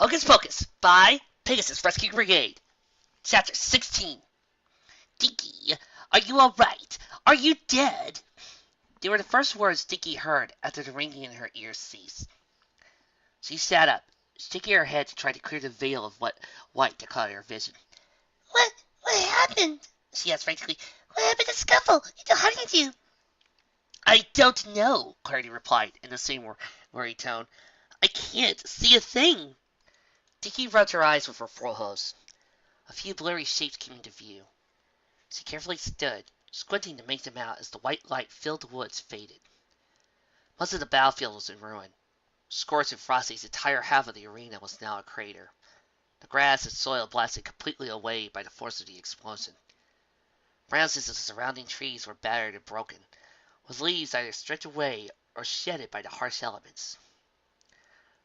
Hocus Pocus by Pegasus Rescue Brigade. Chapter 16. Dinky, are you alright? Are you dead? They were the first words Dinky heard after the ringing in her ears ceased. She sat up, shaking her head to try to clear the veil of white that clouded her vision. What happened? She asked frantically. What happened to Scuffle? How did you? I don't know, Clarity replied in the same worried tone. I can't see a thing. Dinky rubbed her eyes with her forepaws. A few blurry shapes came into view. She carefully stood, squinting to make them out as the white light filled the woods faded. Most of the battlefield was in ruin. Scorched and Frosty's entire half of the arena was now a crater. The grass and soil blasted completely away by the force of the explosion. Branches of the surrounding trees were battered and broken, with leaves either stripped away or shedded by the harsh elements.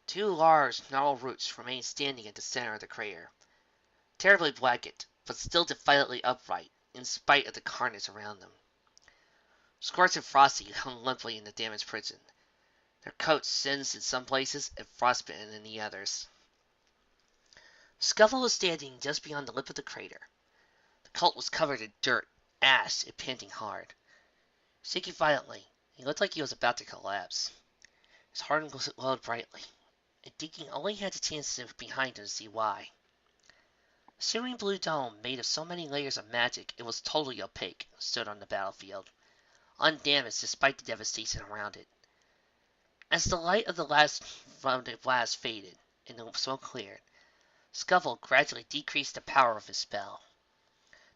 Two large, gnarled roots remained standing at the center of the crater, terribly blackened, but still defiantly upright, in spite of the carnage around them. Scorched and Frosty hung limply in the damaged prison, their coats singed in some places and frostbitten in the others. Scuffle was standing just beyond the lip of the crater. The colt was covered in dirt, ash, and panting hard. Shaking violently, he looked like he was about to collapse. His heart glowed brightly, and Dinky only had the chance to look behind him to see why. A shimmering blue dome, made of so many layers of magic it was totally opaque, stood on the battlefield, undamaged despite the devastation around it. As the light of the last rounded blast faded, and the smoke cleared, Scuffle gradually decreased the power of his spell.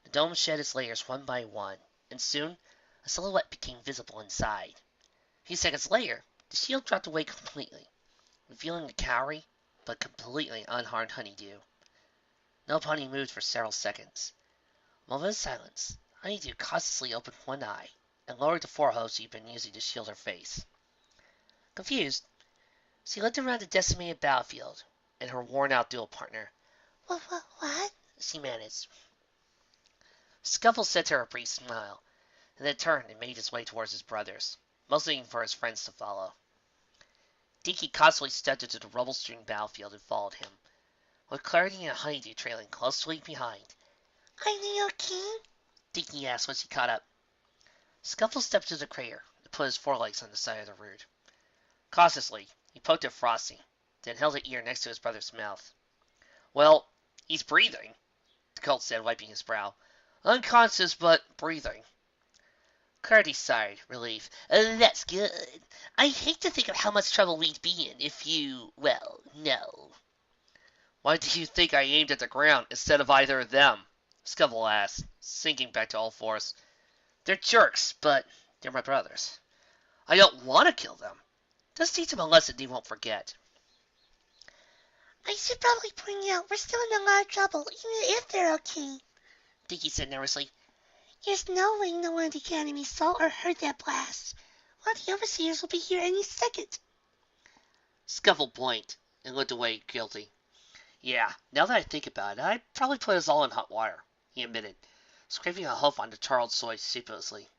The dome shed its layers one by one, and soon a silhouette became visible inside. A few seconds later, the shield dropped away completely, revealing the cowrie but completely unharmed Honeydew. No pony moved for several seconds. A moment of silence, Honeydew cautiously opened one eye and lowered the forepaws she'd been using to shield her face. Confused, she looked around the decimated battlefield and her worn-out duel partner. What? She managed. Scuffle sent her a brief smile, and then turned and made his way towards his brothers, mostly for his friends to follow. Dinky constantly stepped into the rubble-strewn battlefield and followed him, with Clarity and Honeydew trailing closely behind. Are they okay? Dinky asked when she caught up. Scuffle stepped to the crater and put his forelegs on the side of the root. Cautiously, he poked at Frosty, then held an ear next to his brother's mouth. Well, he's breathing, the colt said, wiping his brow. Unconscious, but breathing. Clarity sighed, relief. That's good. I hate to think of how much trouble we'd be in if you, no. Why do you think I aimed at the ground instead of either of them? Scuffle asked, sinking back to all fours. They're jerks, but they're my brothers. I don't want to kill them. Just teach them a lesson they won't forget. I should probably point out we're still in a lot of trouble, even if they're okay, Dinky said nervously. There's no way no one at the academy saw or heard that blast. One of the overseers will be here any second. Scuffle blinked and looked away guilty. Yeah, now that I think about it, I'd probably put us all in hot water, he admitted, scraping a hoof onto charred soil sheepishly.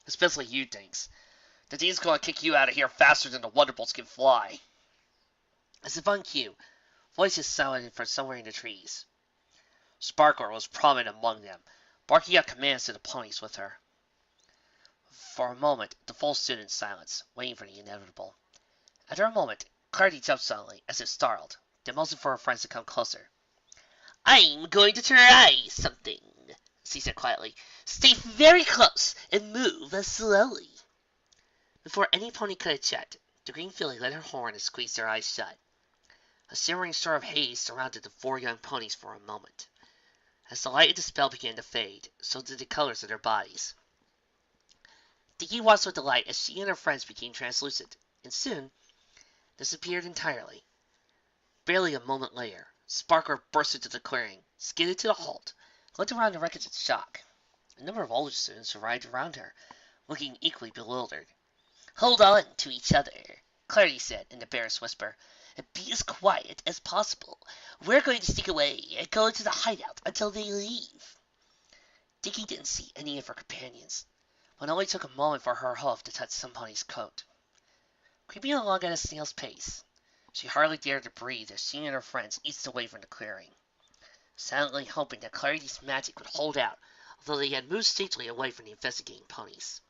Especially you, Dinks. The Dean's gonna kick you out of here faster than the Wonderbolts can fly. As if on cue, voices sounded from somewhere in the trees. Sparkler was prominent among them, barking out commands to the ponies with her. For a moment, the foal stood in silence, waiting for the inevitable. After a moment, Clarity jumped suddenly, as if startled, then motioned for her friends to come closer. I'm going to try something, she said quietly. Stay very close and move slowly. Before any pony could have checked, the green filly let her horn and squeezed her eyes shut. A shimmering sort of haze surrounded the four young ponies for a moment. As the light of the spell began to fade, so did the colors of their bodies. Dinky watched with delight as she and her friends became translucent, and soon disappeared entirely. Barely a moment later, Sparkler burst into the clearing, skidded to a halt, looked around the wreckage in shock. A number of older students arrived around her, looking equally bewildered. Hold on to each other, Clarity said in a barest whisper, and be as quiet as possible. We're going to sneak away and go into the hideout until they leave. Dinky didn't see any of her companions, but it only took a moment for her hoof to touch somebody's coat. Creeping along at a snail's pace, She hardly dared to breathe as she and her friends eased away from the clearing, silently hoping that Clarity's magic would hold out, although they had moved stagely away from the investigating ponies.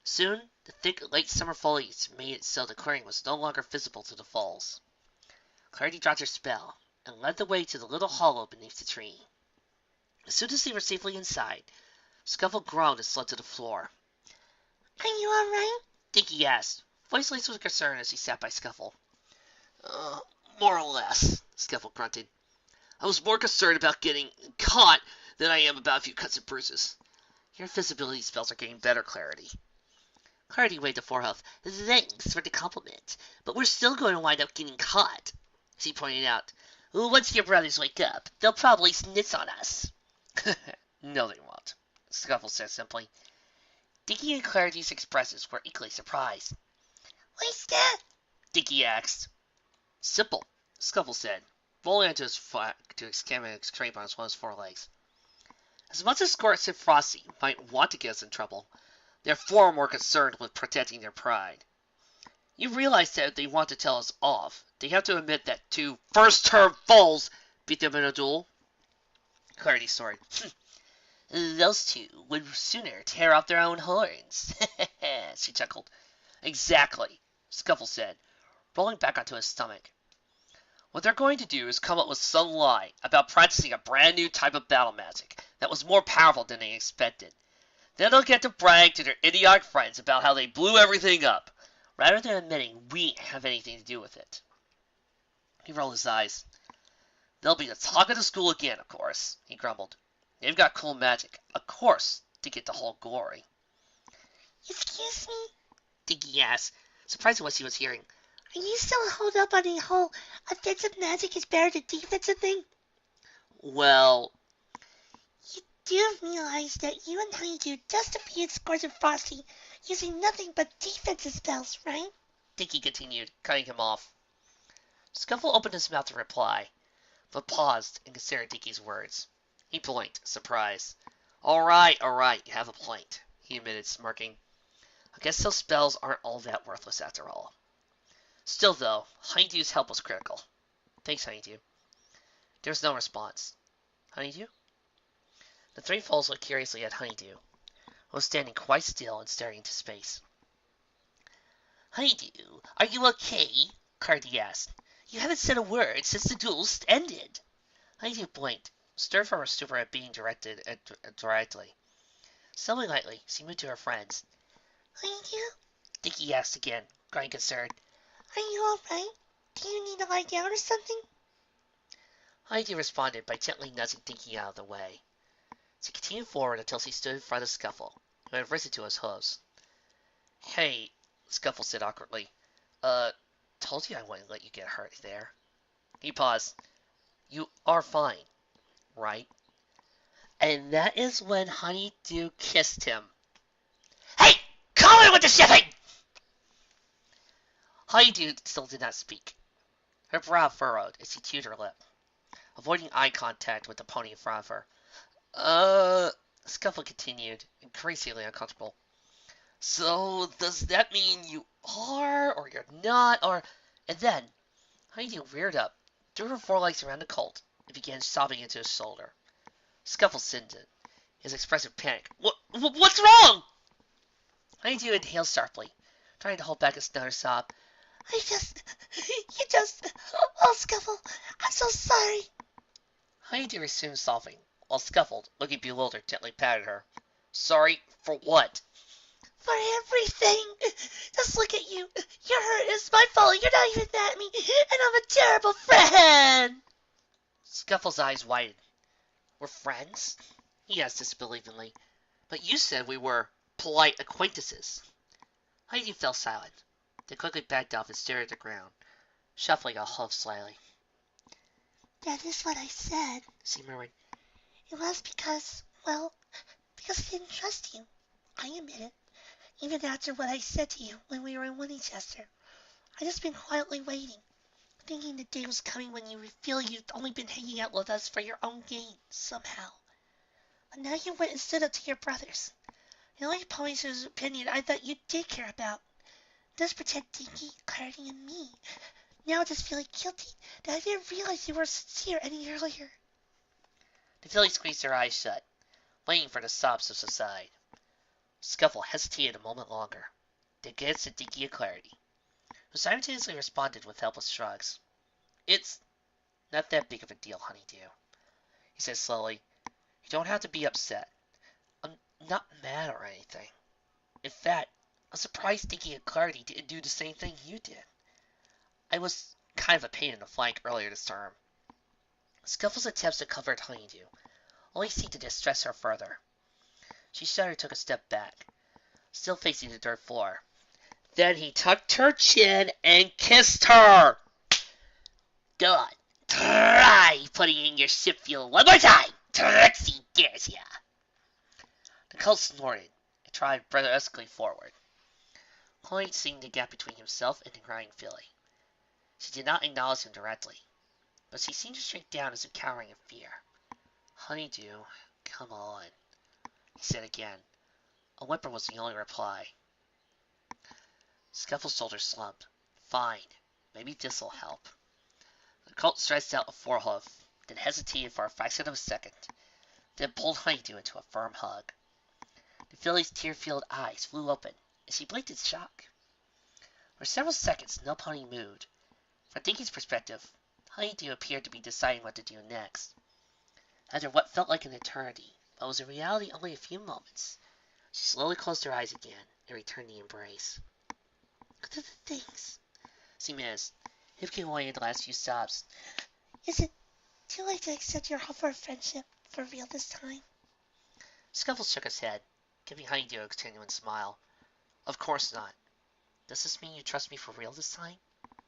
Soon, the thick late summer foliage made it so the clearing was no longer visible to the falls. Clarity dropped her spell and led the way to the little hollow beneath the tree. As soon as they were safely inside, Scuffle groaned and slid to the floor. Are you alright? Dinky asked, voice laced with concern as he sat by Scuffle. More or less, Scuffle grunted. I was more concerned about getting caught than I am about a few cuts and bruises. Your invisibility spells are getting better, Clarity. Clarity waved the forehead. Thanks for the compliment, but we're still going to wind up getting caught, as he pointed out. Once your brothers wake up, they'll probably snitch on us. No, they won't, Scuffle said simply. Dinky and Clarity's expressions were equally surprised. What's that? Dinky asked. Simple, Scuffle said, rolling onto his foot to examine a scrape on one of his forelegs. As much as Squirts and Frosty might want to get us in trouble, they're far more concerned with protecting their pride. You realize that if they want to tell us off, they have to admit that two first-term foals beat them in a duel? Clarity snorted. Those two would sooner tear off their own horns. She chuckled. Exactly, Scuffle said, rolling back onto his stomach. What they're going to do is come up with some lie about practicing a brand new type of battle magic that was more powerful than they expected. Then they'll get to brag to their idiotic friends about how they blew everything up, rather than admitting we didn't have anything to do with it. He rolled his eyes. They'll be the talk of the school again, of course, he grumbled. They've got cool magic, of course, to get the whole glory. Excuse me? Dinky asked, surprised at what she was hearing. Are you still holed up on the whole offensive magic is better than defensive thing? Well, you do realize that you and Honeydew just defeated Squirts and Frosty using nothing but defensive spells, right? Dinky continued, cutting him off. Scuffle opened his mouth to reply, but paused and considered Dinky's words. He blinked, surprised. All right, you have a point, he admitted, smirking. I guess those spells aren't all that worthless after all. Still, though, Honeydew's help was critical. Thanks, Honeydew. There was no response. Honeydew? The three foals looked curiously at Honeydew, who was standing quite still and staring into space. Honeydew, are you okay? Clarity asked. You haven't said a word since the duel ended. Honeydew blinked, stirred from her stupor at being directed directly. Slowly lightly, she moved to her friends. Honeydew? Dinky asked again, growing concerned. Are you alright? Do you need to lie down or something? Honeydew responded by gently nudging Dinky out of the way. She continued forward until she stood in front of Scuffle, who had risen to his hooves. Hey, Scuffle said awkwardly. Told you I wouldn't let you get hurt there. He paused. You are fine, right? And that is when Honeydew kissed him. Hey! Call it with the shipping! Honeydew still did not speak. Her brow furrowed as she chewed her lip, avoiding eye contact with the pony in front of her. Scuffle continued, increasingly uncomfortable. So, does that mean you are, or you're not, or... And then, Honeydew reared up, threw her forelegs around the colt, and began sobbing into his shoulder. Scuffle scented, his expressive panic. What's wrong? Honeydew inhaled sharply, trying to hold back another sob. Oh, Scuffle, I'm so sorry. Honeydew resumed sobbing, while Scuffle, looking bewildered, gently patted her. Sorry for what? For everything. Just look at you. You're hurt. It's my fault. You're not even mad at me. And I'm a terrible friend. Scuffle's eyes widened. We're friends? He asked disbelievingly. But you said we were polite acquaintances. Honeydew fell silent, then quickly backed off and stared at the ground, shuffling a hoof slightly. That is what I said, she murmured. It was because I didn't trust you. I admit it. Even after what I said to you when we were in Winchester. I just been quietly waiting, thinking the day was coming when you feel you've only been hanging out with us for your own gain, somehow. But now you went and stood up to your brothers. The only ponies whose opinion I thought you did care about. Just protect Dinky, Clarity, and me. Now I just feel guilty that I didn't realize you were sincere any earlier. The filly squeezed her eyes shut, waiting for the sobs to subside. Scuffle hesitated a moment longer, then glanced at Dinky and Clarity, who simultaneously responded with helpless shrugs. It's not that big of a deal, Honeydew, he said slowly. You don't have to be upset. I'm not mad or anything. In fact, I'm surprised Dinky and Clarity didn't do the same thing you did. I was kind of a pain in the flank earlier this term. Scuffle's attempts to comfort Honeydew only seemed to distress her further. She shuddered and took a step back, still facing the dirt floor. Then he tucked her chin and kissed her. Go on, try putting in your ship fuel one more time. Trixie dares ya. The colt snorted and tried brusquely forward, Cloyd seeing the gap between himself and the crying filly. She did not acknowledge him directly, but she seemed to shrink down as if cowering in fear. Honeydew, come on, he said again. A whimper was the only reply. Scuffle's shoulders slumped. Fine, maybe this'll help. The colt stretched out a forehoof, then hesitated for a fraction of a second, then pulled Honeydew into a firm hug. The filly's tear-filled eyes flew open, and she blinked in shock. For several seconds no pony moved. From Dinky's perspective, Honeydew appeared to be deciding what to do next. After what felt like an eternity, but was in reality only a few moments, she slowly closed her eyes again and returned the embrace. What are the things? She missed, hiccupping away in the last few sobs. Is it too late to accept your offer of friendship for real this time? Scuffle shook his head, giving Honeydew a genuine smile. Of course not. Does this mean you trust me for real this time?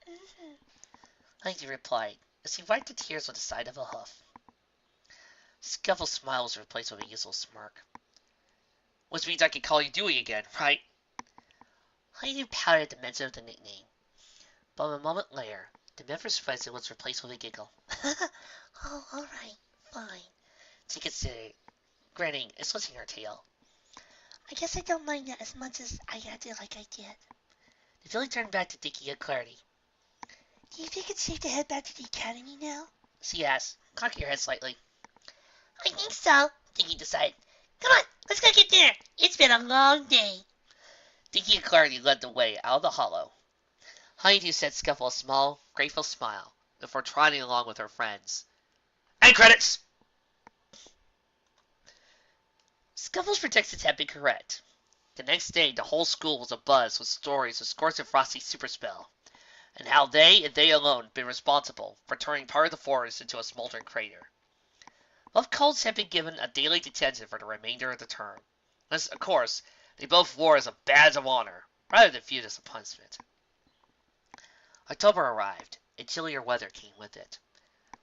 Mm-hmm. Honeydew replied, as he wiped the tears with the side of a hoof. Scuffle's smile was replaced with a useless smirk. Which means I can call you Dewey again, right? Honeydew pouted at the mention of the nickname, but a moment later, the Memphis president was replaced with a giggle. Oh, all right, fine, She considered, grinning and switching her tail. I guess I don't mind that as much as I acted like I did. The filly turned back to Dinky and Clarity. Do you think it's safe to head back to the academy now? She asked, cocking her head slightly. I think so, Dinky decided. Come on, let's go get dinner. It's been a long day. Dinky and Clarity led the way out of the hollow. Honeydew sent Scuffle a small, grateful smile before trotting along with her friends. And credits! Scuffle's predictions had been correct. The next day, the whole school was abuzz with stories of Scorch and Frosty's super spell, and how they and they alone had been responsible for turning part of the forest into a smoldering crater. Both colts had been given a daily detention for the remainder of the term, which, of course, they both wore as a badge of honor, rather than viewed as a punishment. October arrived, and chillier weather came with it.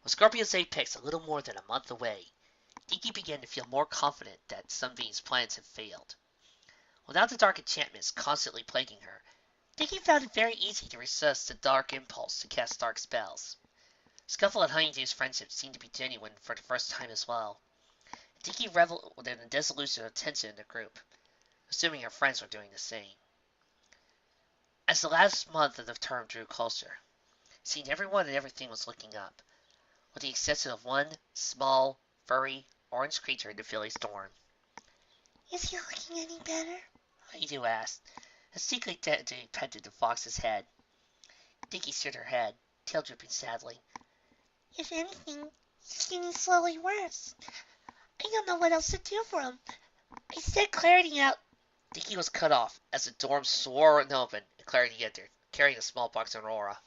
With Scorpion's apex a little more than a month away, Dinky began to feel more confident that Sunbeam's plans had failed. Without the dark enchantments constantly plaguing her, Dinky found it very easy to resist the dark impulse to cast dark spells. Scuffle and Honeydew's friendship seemed to be genuine for the first time as well. Dinky reveled in the dissolution of tension in the group, assuming her friends were doing the same. As the last month of the term drew closer, it seemed everyone and everything was looking up, with the exception of one small, furry, orange creature in the filly's thorn. Is he looking any better? Honeydew asked, as secretly petted the fox's head. Dinky shook her head, tail drooping sadly. If anything, he's getting slowly worse. I don't know what else to do for him. I sent Clarity out. Dinky was cut off as the dorm swore open and Clarity entered, carrying a small box of Aurora.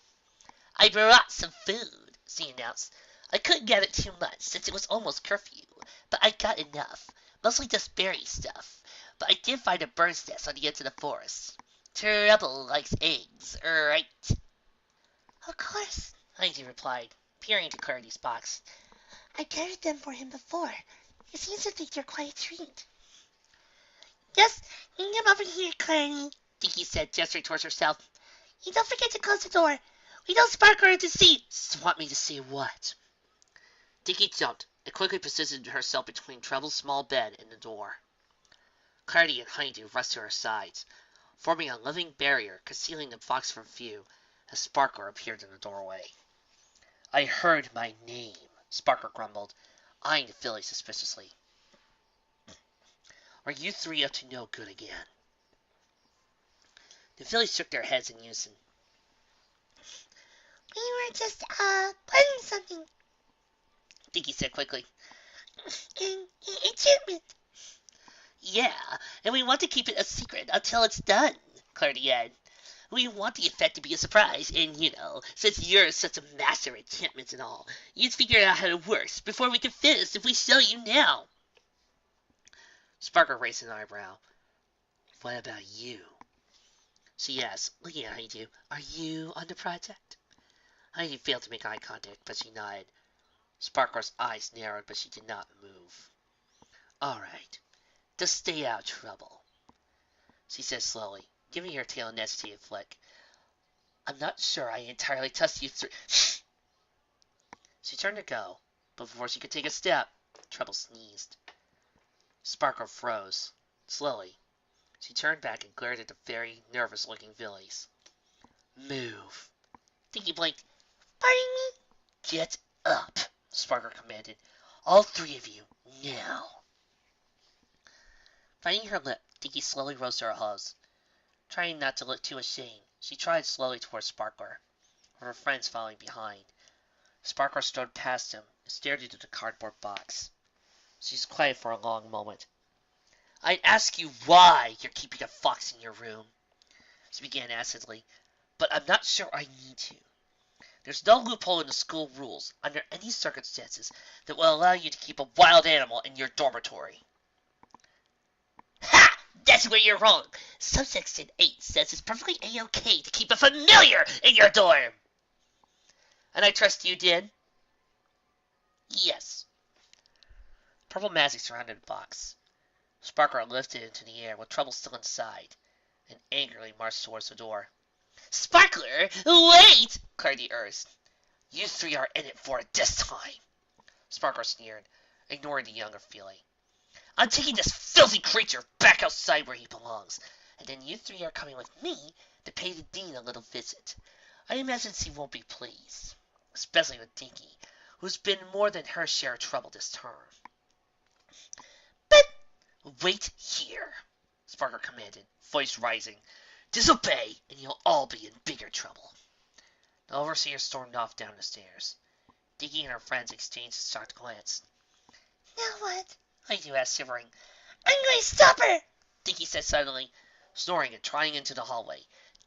I brought some food, she announced. I couldn't gather too much since it was almost curfew, but I got enough. Mostly just berry stuff. But I did find a bird's nest on the edge of the forest. Trouble likes eggs, right? Of course, Honeydew replied, peering into Clarity's box. I gathered them for him before. He seems to think they're quite a treat. Just bring them over here, Clarity, Dinky said, gesturing towards herself. And don't forget to close the door. We don't spark her to see. Want me to see what? Dinky jumped and quickly positioned herself between Treble's small bed and the door. Clarity and Honeydew rushed to her sides, forming a living barrier concealing the fox from view as Sparkler appeared in the doorway. I heard my name, Sparkler grumbled, eyeing the filly suspiciously. Are you three up to no good again? The fillies shook their heads in unison. We were just, planning something. Dinky said quickly. An enchantment. Yeah, and we want to keep it a secret until it's done, Clarity added. We want the effect to be a surprise, and, since you're such a master at enchantments and all, you'd figure out how it works before we can finish if we show you now. Sparkler raised an eyebrow. What about you? She asked, looking at Honeydew. Are you on the project? Honeydew failed to make eye contact, but she nodded. Sparkler's eyes narrowed, but she did not move. All right, just stay out of trouble, she said slowly, giving her tail a hesitative flick. I'm not sure I entirely trust you through. Shh! She turned to go, but before she could take a step, Trouble sneezed. Sparkler froze. Slowly, she turned back and glared at the very nervous-looking fillies. Move. Dinky blinked. Pardon me? Get up, Sparkler commanded. All three of you, now. Biting her lip, Dinky slowly rose to her hose. Trying not to look too ashamed, she trotted slowly towards Sparkler, with her friends following behind. Sparkler strode past him and stared into the cardboard box. She was quiet for a long moment. I'd ask you why you're keeping a fox in your room, she began acidly, but I'm not sure I need to. There's no loophole in the school rules, under any circumstances, that will allow you to keep a wild animal in your dormitory. Ha! That's where you're wrong. Subsection 8 says it's perfectly A-OK to keep a familiar in your dorm. And I trust you did? Yes. Purple magic surrounded the box. Sparkler lifted it into the air with Trouble still inside, and angrily marched towards the door. Sparkler, wait! Clarity urged. You three are in it for it this time, Sparkler sneered, ignoring the younger filly. I'm taking this filthy creature back outside where he belongs, and then you three are coming with me to pay the dean a little visit. I imagine she won't be pleased, especially with Dinky, who's been more than her share of trouble this term. But wait here, Sparkler commanded, voice rising. Disobey, and you'll all be in bigger trouble. The overseer stormed off down the stairs. Dinky and her friends exchanged a shocked glance. Now what? Honeydew asked, shivering. I'm going to stop her! Dinky said suddenly, snoring and trying into the hallway.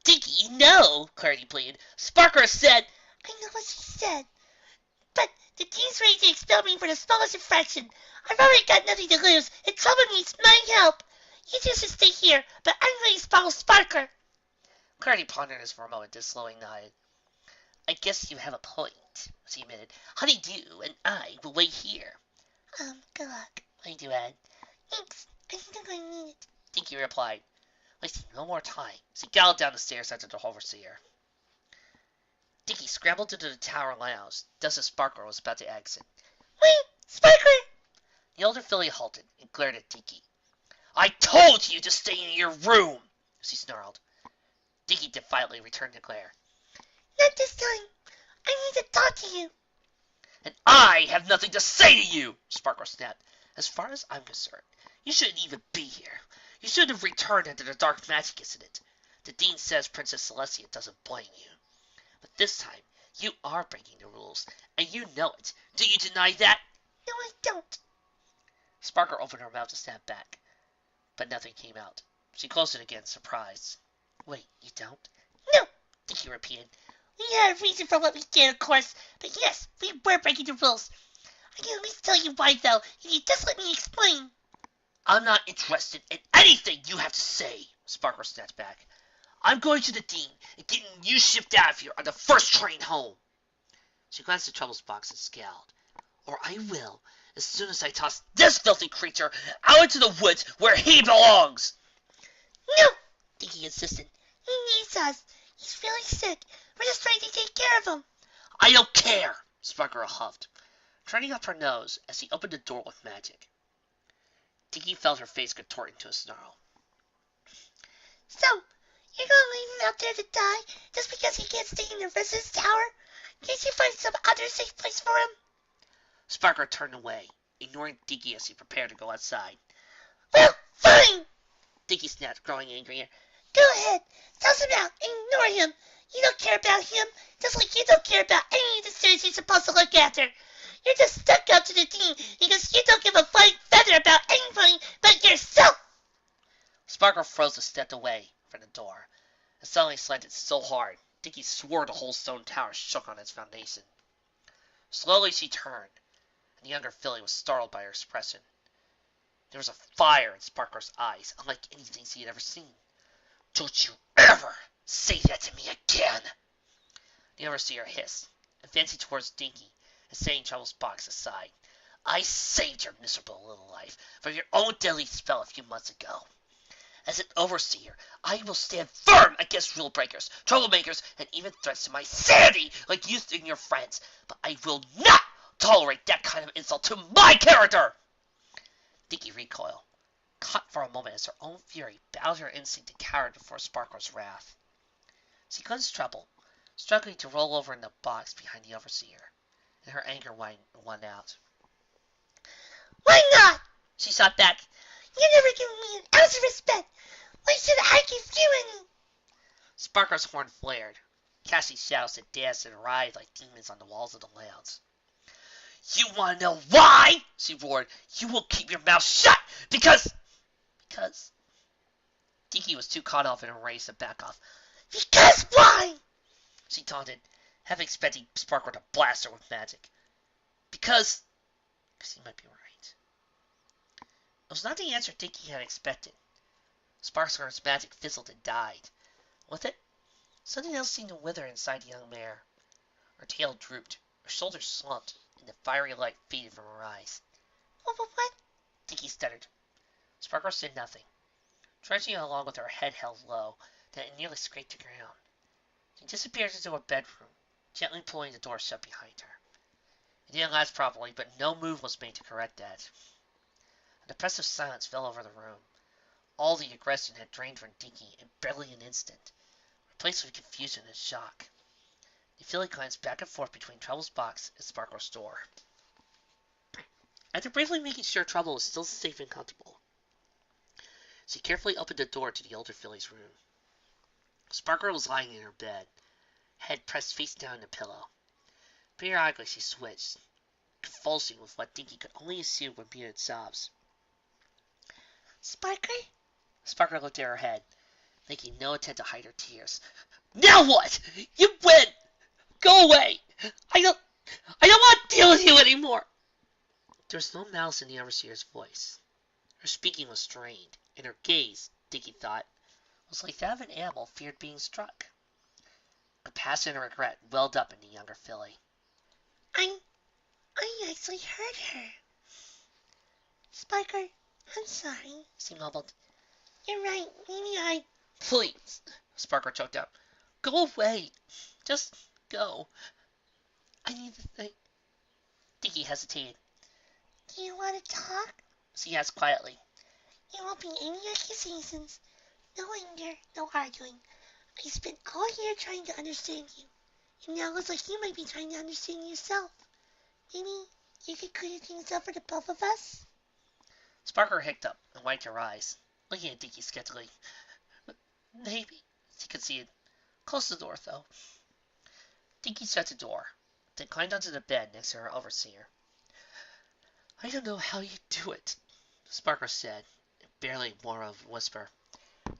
Dinky, no! Clarity pleaded. Sparkler said... I know what she said. But the dean's ready to expel me for the smallest infraction. I've already got nothing to lose, and Trouble needs my help. You two should stay here, but I'm going to follow Sparkler. Clarity pondered this for a moment, then slowly nodded. I guess you have a point, she admitted. Honeydew and I will wait here. Good luck. Honeydew added. Thanks. I think I'm going to need it. Dinky replied, wasting no more time. She galloped down the stairs after the overseer. Dinky scrambled into the tower lounge, just as Sparkler was about to exit. Wait, Sparkler! The older filly halted and glared at Dinky. I told you to stay in your room, she snarled. Dinky defiantly returned the glare. Not this time. I need to talk to you. And I have nothing to say to you, Sparkler snapped. As far as I'm concerned, you shouldn't even be here. You should have returned after the dark magic incident. The dean says Princess Celestia doesn't blame you. But this time, you are breaking the rules, and you know it. Do you deny that? No, I don't. Sparkler opened her mouth to snap back, but nothing came out. She closed it again, surprised. Wait, you don't? No, Dinky repeated. We had a reason for what we did, of course, but yes, we were breaking the rules. I can at least tell you why, though, if you just let me explain. I'm not interested in anything you have to say, Sparkler snapped back. I'm going to the dean and getting you shipped out of here on the first train home. She glanced at Trouble's box and scowled. Or I will, as soon as I toss this filthy creature out into the woods where he belongs. No, Dinky insisted. He needs us. He's really sick. We're just trying to take care of him. I don't care, Sparkler huffed, turning up her nose as he opened the door with magic. Dinky felt her face contort into a snarl. So, You're gonna leave him out there to die just because he can't stay in the residence tower? Can't you find some other safe place for him? Sparkle turned away, ignoring Dinky as he prepared to go outside. Well, fine! Dinky snapped, growing angrier. Go ahead, toss him out, ignore him. You don't care about him, just like you don't care about any of the students you're supposed to look after. You're just stuck up to the team because you don't give a flying feather about anybody but yourself. Sparkle froze a step away from the door, and suddenly slanted so hard, Dinky swore the whole stone tower shook on its foundation. Slowly she turned, and the younger filly was startled by her expression. There was a fire in Sparkle's eyes, unlike anything she had ever seen. Don't you ever say that to me again! The overseer hissed, advancing towards Dinky and setting Trouble's box aside. I saved your miserable little life from your own deadly spell a few months ago. As an overseer, I will stand firm against rule breakers, troublemakers, and even threats to my sanity like you and your friends, but I will not tolerate that kind of insult to my character! Dinky recoiled, caught for a moment as her own fury bowed her instinct to cower before Sparkle's wrath. She glanced Trouble, struggling to roll over in the box behind the overseer, and her anger won out. Why not? She shot back. You never give me an ounce of respect. Why should I give you any? Sparkle's horn flared, casting shadows that danced and writhed like demons on the walls of the lounge. You want to know why? She roared. You will keep your mouth shut because... Dinky was too caught up in a race to back off. Because why? She taunted, half expecting Sparkle to blast her with magic. Because he might be right. It was not the answer Dinky had expected. Sparkle's magic fizzled and died. With it, something else seemed to wither inside the young mare. Her tail drooped, her shoulders slumped, and the fiery light faded from her eyes. What? Dinky stuttered. Sparkle said nothing, trudging along with her head held low, that it nearly scraped the ground. She disappeared into her bedroom, gently pulling the door shut behind her. It didn't last properly, but no move was made to correct that. An oppressive silence fell over the room. All the aggression had drained from Dinky in barely an instant, replaced with confusion and shock. The filly glanced back and forth between Trouble's box and Sparkle's door. After briefly making sure Trouble was still safe and comfortable, she carefully opened the door to the older filly's room. Sparkle was lying in her bed, head pressed face down in the pillow. Periodically she switched, convulsing with what Dinky could only assume were muted sobs. Sparkle? Sparkle looked at her head, making no attempt to hide her tears. Now what? You win! Go away! I don't want to deal with you anymore! There was no malice in the overseer's voice. Her speaking was strained, and her gaze, Dinky thought, was like that of an animal feared being struck. Compassion and regret welled up in the younger filly. I actually hurt her. Sparkle, I'm sorry. She mumbled. You're right, maybe Please, Sparkle choked out. Go away. Just go. I need to think. Dinky hesitated. Do you want to talk? She asked quietly. There won't be any accusations. No anger, no arguing. I spent all year trying to understand you. And now it looks like you might be trying to understand yourself. Maybe you could clear things up for the both of us? Sparkle hiccuped up and wiped her eyes, looking at Dinky skeptically. Maybe, she conceded. Close the door, though. Dinky shut the door, then climbed onto the bed next to her overseer. I don't know how you do it, Sparkle said, barely more of a whisper.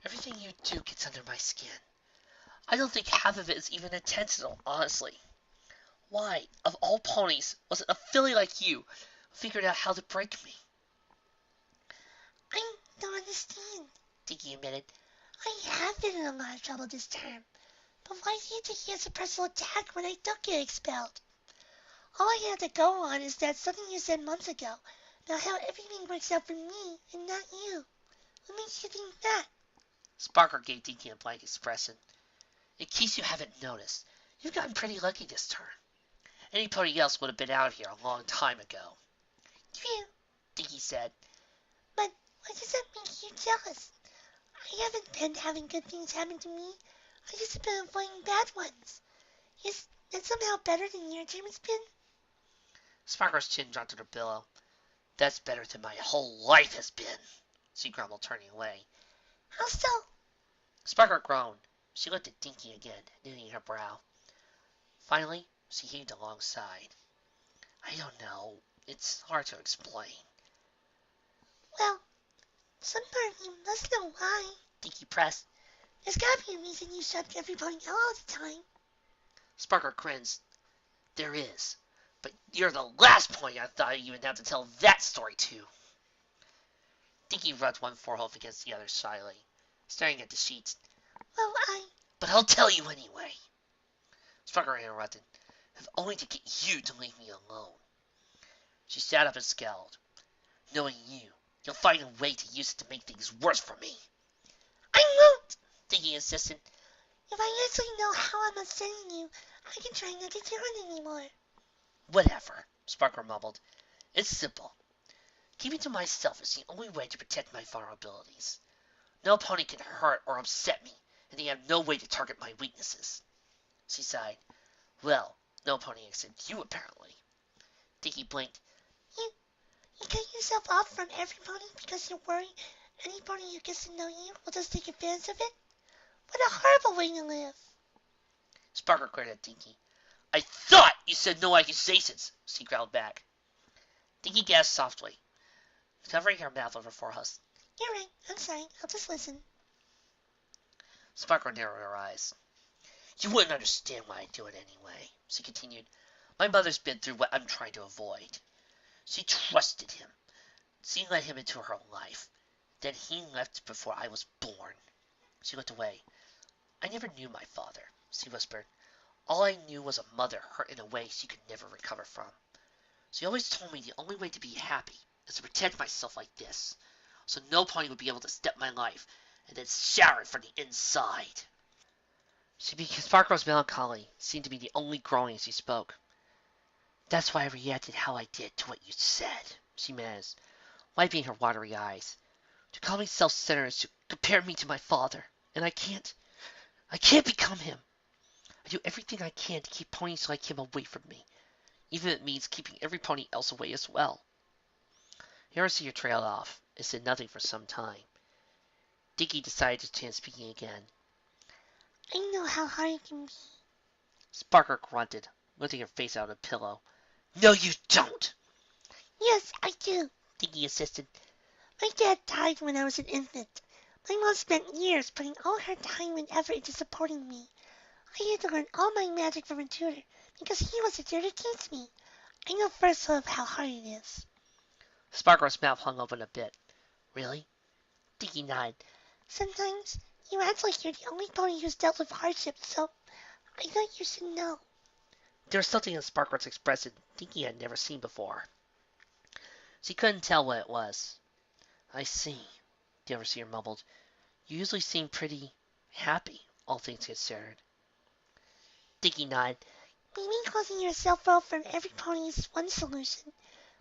Everything you do gets under my skin. I don't think half of it is even intentional, honestly. Why, of all ponies, was it a filly like you who figured out how to break me? I don't understand, Dinky admitted. I have been in a lot of trouble this term. But why do you think he has a personal attack when I don't get expelled? All I have to go on is that something you said months ago about how everything works out for me and not you. What makes you think that? Sparkle gave Dinky a blank expression. In case you haven't noticed, you've gotten pretty lucky this turn. Any pony else would have been out here a long time ago. True, Dinky said. But why does that make you jealous? I haven't been having good things happen to me. I just been avoiding bad ones. Is that somehow better than your dream has been? Sparkle's chin dropped to her pillow. That's better than my whole life has been, she grumbled, turning away. How so? Sparkle groaned. She looked at Dinky again, knitting her brow. Finally, she heaved a long sigh. I don't know. It's hard to explain. Well, some part of you must know why. Dinky pressed. There's gotta be a reason you shut everybody out all the time. Sparkle grins. There is. But you're the last pony I thought you would have to tell that story to. Dinky rubbed one forehoof against the other shyly, staring at the sheets. Well, But I'll tell you anyway. Sparkle interrupted. If only to get you to leave me alone. She sat up and scowled. Knowing you, you'll find a way to use it to make things worse for me. I won't! Dinky insisted. If I actually know how I'm upsetting you, I can try not to do it anymore. Whatever, Sparkle mumbled. It's simple. Keeping to myself is the only way to protect my vulnerabilities. No pony can hurt or upset me, and they have no way to target my weaknesses. She sighed. Well, no pony except you, apparently. Dinky blinked. You cut yourself off from every pony because you're worried any pony who gets to know you will just take advantage of it? What a horrible way to live. Sparkle glared at Dinky. I thought you said no accusations, she growled back. Dinky gasped softly, covering her mouth with her forehead. You're right. I'm sorry. I'll just listen. Sparkle narrowed her eyes. You wouldn't understand why I do it anyway, she continued. My mother's been through what I'm trying to avoid. She trusted him. She let him into her life. Then he left before I was born. She looked away. I never knew my father, she whispered. All I knew was a mother hurt in a way she could never recover from. She always told me the only way to be happy is to protect myself like this, so no pony would be able to step my life and then shatter it from the inside. Sparkle's melancholy seemed to be the only growing as she spoke. That's why I reacted how I did to what you said, she managed, wiping her watery eyes. To call me self-centered is to compare me to my father, and I can't become him. I do everything I can to keep ponies like him away from me, even if it means keeping every pony else away as well. Hirasia trailed off and said nothing for some time. Dinky decided to chance speaking again. I know how hard it can be. Sparkle grunted, lifting her face out of the pillow. No, you don't! Yes, I do, Dinky insisted. My dad died when I was an infant. My mom spent years putting all her time and effort into supporting me. I had to learn all my magic from a tutor because he was there to teach me. I know firsthand how hard it is. Sparkle's mouth hung open a bit. Really? Dinky nodded. Sometimes you act like you're the only pony who's dealt with hardship, so I thought you should know. There was something in Sparkle's expression Dinky had never seen before. She couldn't tell what it was. I see, the overseer mumbled. You usually seem pretty happy, all things considered. Dinky nodded. Maybe closing yourself off from every pony is one solution,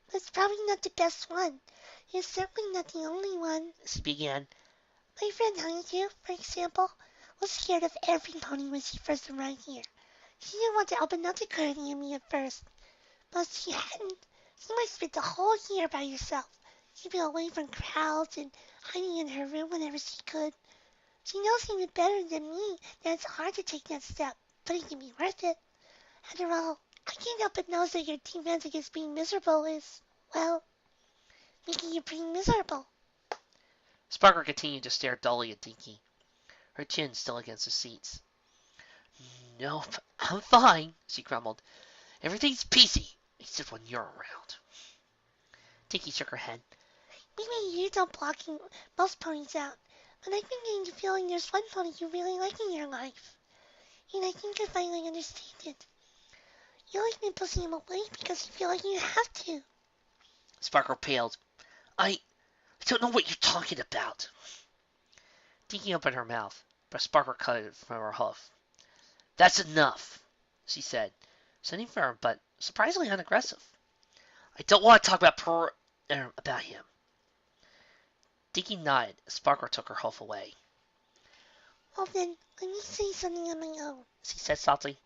but it's probably not the best one. It's certainly not the only one, She began. My friend Honeydew, for example, was scared of every pony when she first arrived here. She didn't want to open up to Cody and me at first, but she hadn't. She might spend the whole year by herself. She'd be away from crowds and hiding in her room whenever she could. She knows even better than me that it's hard to take that step, but it can be worth it. After all, I can't help but know that your defense against being miserable is, well, making you pretty miserable. Sparkle continued to stare dully at Dinky, her chin still against the seats. Nope, I'm fine, she grumbled. Everything's peasy, except when you're around. Dinky shook her head. Maybe you don't block most ponies out, but I've been getting the feeling there's one pony you really like in your life. And I think I finally understand it. You like me pushing him away because you feel like you have to. Sparkle paled. I don't know what you're talking about. Dinky opened her mouth, but Sparkle cut it from her hoof. That's enough, she said, sounding firm but surprisingly unaggressive. I don't want to talk about him. Dinky nodded as Sparkle took her hoof away. Well then, let me say something on my own, she said softly.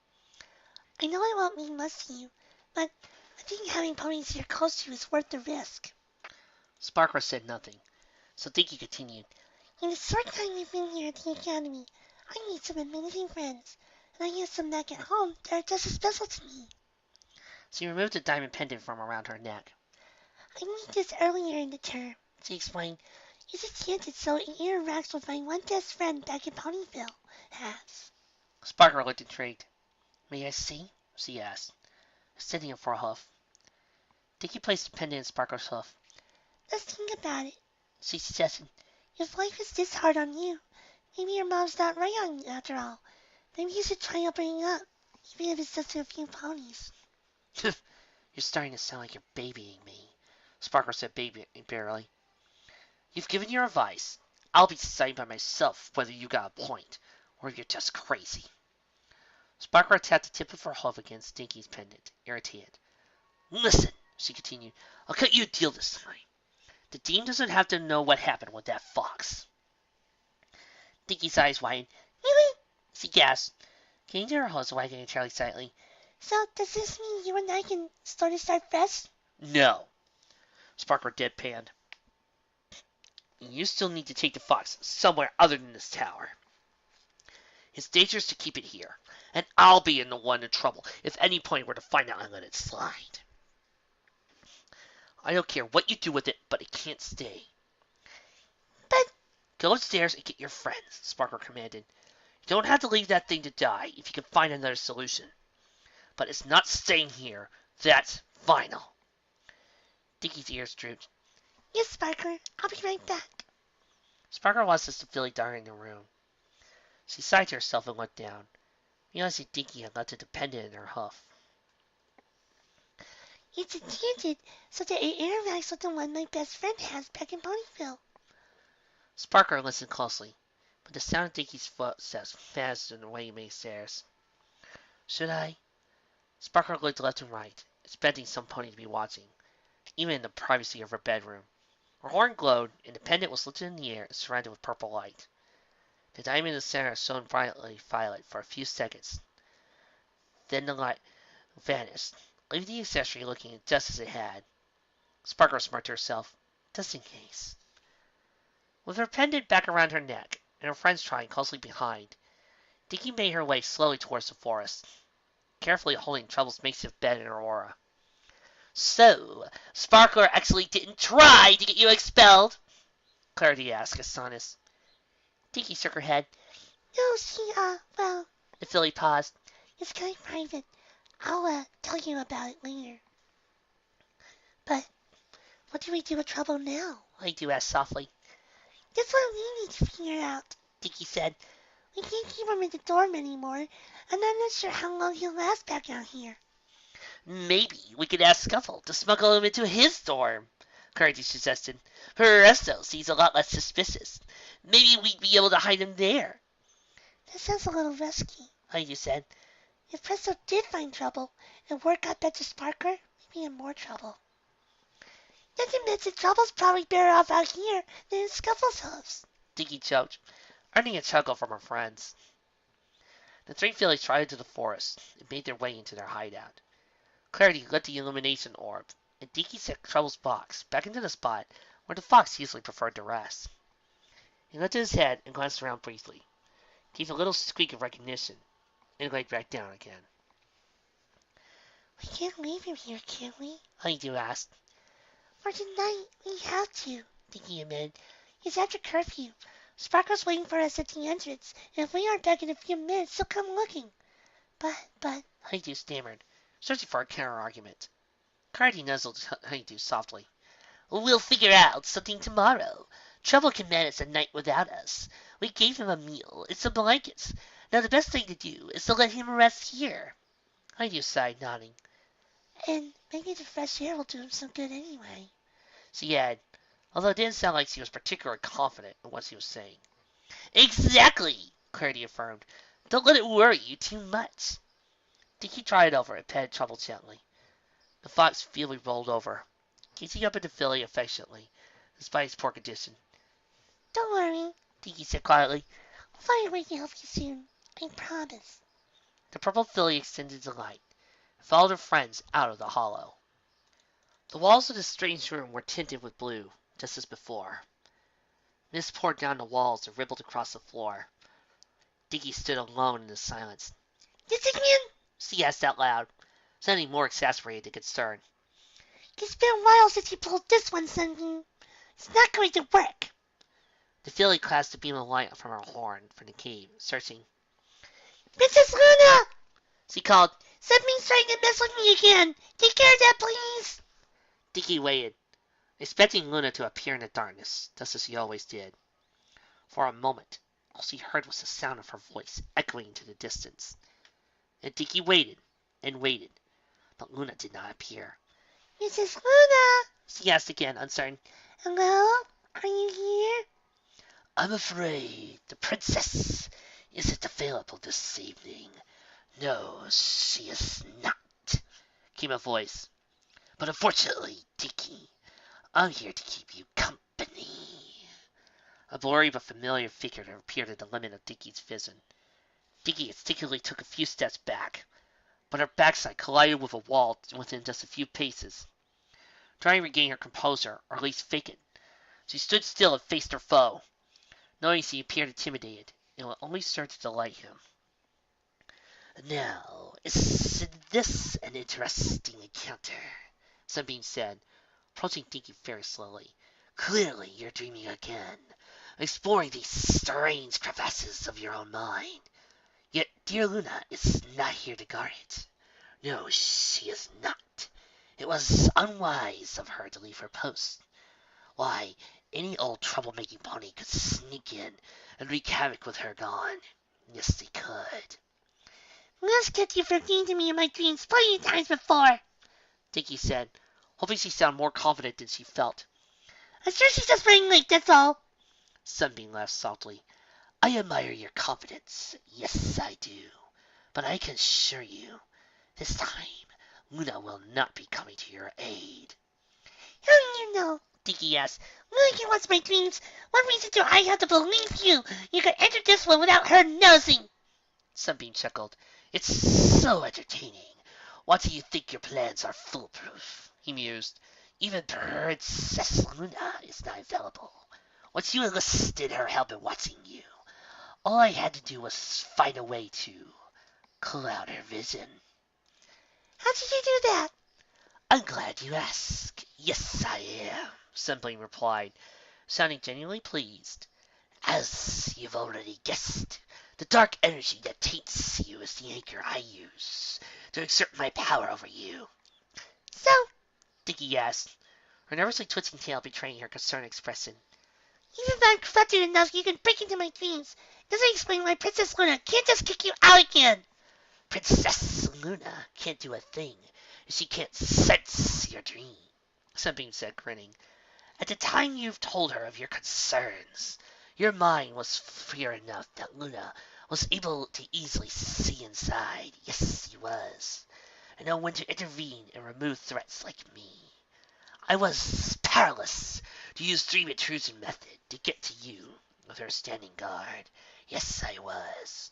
I know I won't mean much to you, but I think having ponies here close to you is worth the risk. Sparkler said nothing, so Dinky continued. In the short time we've been here at the academy, I made some amazing friends, and I have some back at home that are just as special to me. She removed a diamond pendant from around her neck. I made this earlier in the term, she explained. It's enchanted so it interacts with my one best friend back in Ponyville has. Sparkler looked intrigued. May I see? She asked, extending it for a hoof. Dinky placed the pendant in Sparkler's hoof. Let's think about it, She suggested. If life is this hard on you, maybe your mom's not right on you after all. Maybe you should try opening up, even if it's just a few ponies. You're starting to sound like you're babying me, Sparkler said barely. You've given your advice. I'll be deciding by myself whether you got a point, or if you're just crazy. Sparkler tapped the tip of her hoof against Dinky's pendant, irritated. Listen, she continued, I'll cut you a deal this time. The dean doesn't have to know what happened with that fox. Dinky's eyes widened. Really? She gasped, getting to her hose wagging entirely silently. So does this mean you and I can start fresh? No, Sparkler deadpanned. You still need to take the fox somewhere other than this tower. It's dangerous to keep it here, and I'll be the one in trouble if any pony were to find out I let it slide. I don't care what you do with it, but it can't stay. But go upstairs and get your friends, Sparkler commanded. You don't have to leave that thing to die if you can find another solution. But it's not staying here. That's final. Dinky's ears drooped. Yes, Sparkler. I'll be right back. Sparkler watched as the filly darted in the room. She sighed to herself and looked down, realizing Dinky had left a pendant in her hoof. It's enchanted so that it interacts with the one my best friend has back in Ponyville. Sparkler listened closely, but the sound of Dinky's footsteps fast in the way he made stairs. Should I? Sparkler looked left and right, expecting some pony to be watching, even in the privacy of her bedroom. Her horn glowed, and the pendant was lifted in the air and surrounded with purple light. The diamond in the center shone brightly violet for a few seconds. Then the light vanished, leaving the accessory looking just as it had. Sparkler smirked to herself, just in case. With her pendant back around her neck, and her friends trying closely behind, Dinky made her way slowly towards the forest, carefully holding Trouble's makeshift bed in her aura. So, Sparkler actually didn't try to get you expelled? Clarity asked, astonished. Dinky shook her head. No, she, well... The filly paused. It's kind of private. I'll, tell you about it later. But, what do we do with Trouble now? Honeydew asked softly. That's what we need to figure out, Dinky said. We can't keep him in the dorm anymore, and I'm not sure how long he'll last back out here. Maybe we could ask Scuffle to smuggle him into his dorm, Clarity suggested. Resto seems a lot less suspicious. Maybe we'd be able to hide him there. That sounds a little risky, Honeydew said. If Presto did find Trouble, and word got back to Sparkler, we'd be in more trouble. That admits that Trouble's probably better off out here than in Scuffle's house. Dinky choked, earning a chuckle from her friends. The three fillies trotted to the forest and made their way into their hideout. Clarity lit the illumination orb, and Dinky set Trouble's box back into the spot where the fox usually preferred to rest. He lifted his head and glanced around briefly, gave a little squeak of recognition, and laid back down again. We can't leave him here, can we? Honeydew asked. For tonight, we have to, Dinky admitted. It's after curfew. Sparkle's waiting for us at the entrance, and if we aren't back in a few minutes, he'll come looking. But... Honeydew stammered, searching for a counter-argument. Clarity nuzzled Honeydew softly. We'll figure out something tomorrow. Trouble can manage the night without us. We gave him a meal and some blankets. Now the best thing to do is to let him rest here. Honeydew sighed, nodding. And maybe the fresh air will do him some good anyway. She added, although it didn't sound like she was particularly confident in what she was saying. Exactly, Clarity affirmed. Don't let it worry you too much. Dinky trotted over and petted Trouble gently. The fox feebly rolled over, gazing up at the filly affectionately, despite his poor condition. Don't worry, Dinky said quietly. find a way to help you soon. I promise. The purple filly extended the light and followed her friends out of the hollow. The walls of this strange room were tinted with blue, just as before. Mist poured down the walls and rippled across the floor. Dinky stood alone in the silence. This again? She asked out loud, sounding more exasperated than concerned. It's been a while since you pulled this one, Sunbeam. It's not going to work. The filly cast a beam of light from her horn from the cave, searching. Princess Luna! She called. Sunbeam's trying to mess with me again. Take care of that, please. Dinky waited, expecting Luna to appear in the darkness, just as she always did. For a moment, all she heard was the sound of her voice echoing to the distance. And Dinky waited and waited, but Luna did not appear. Princess Luna! She asked again, uncertain. Hello? Are you here? I'm afraid the princess isn't available this evening. No, she is not, came a voice. But unfortunately, Dinky, I'm here to keep you company. A blurry but familiar figure appeared at the limit of Dinky's vision. Dinky instinctively took a few steps back, but her backside collided with a wall within just a few paces. Trying to regain her composure, or at least fake it, she stood still and faced her foe. Knowing she appeared intimidated, it will only serve to delight him. Now, isn't this an interesting encounter? Sunbeam said, approaching Dinky very slowly. Clearly you're dreaming again, exploring these strange crevasses of your own mind. Yet dear Luna is not here to guard it. No, she is not. It was unwise of her to leave her post. Why, any old troublemaking pony could sneak in and wreak havoc with her gone. Yes, they could. Luna's kept you from being to me in my dreams plenty of times before, Dinky said, hoping she sounded more confident than she felt. I'm sure she's just running late, that's all. Sunbeam laughed softly. I admire your confidence. Yes, I do. But I can assure you, this time, Luna will not be coming to your aid. How do you know? Dinky asked. Luna can watch my dreams. What reason do I have to believe you? You could enter this one without her nosing. Sunbeam chuckled. It's so entertaining. Why do you think your plans are foolproof? He mused. Even Princess Luna is not available. Once you enlisted her help in watching you, all I had to do was find a way to cloud her vision. How did you do that? I'm glad you asked. Yes, I am, Sunbeam replied, sounding genuinely pleased. As you've already guessed, the dark energy that taints you is the anchor I use to exert my power over you. So? Dinky asked, her nervously twisting tail betraying her concerned expression. Even if I'm corrupted enough, you can break into my dreams. Doesn't explain why Princess Luna can't just kick you out again. Princess Luna can't do a thing if she can't sense your dream, Sunbeam said, grinning. At the time you've told her of your concerns, your mind was clear enough that Luna was able to easily see inside. Yes, she was. And know when to intervene and remove threats like me. I was powerless to use dream intrusion method to get to you with her standing guard. Yes, I was.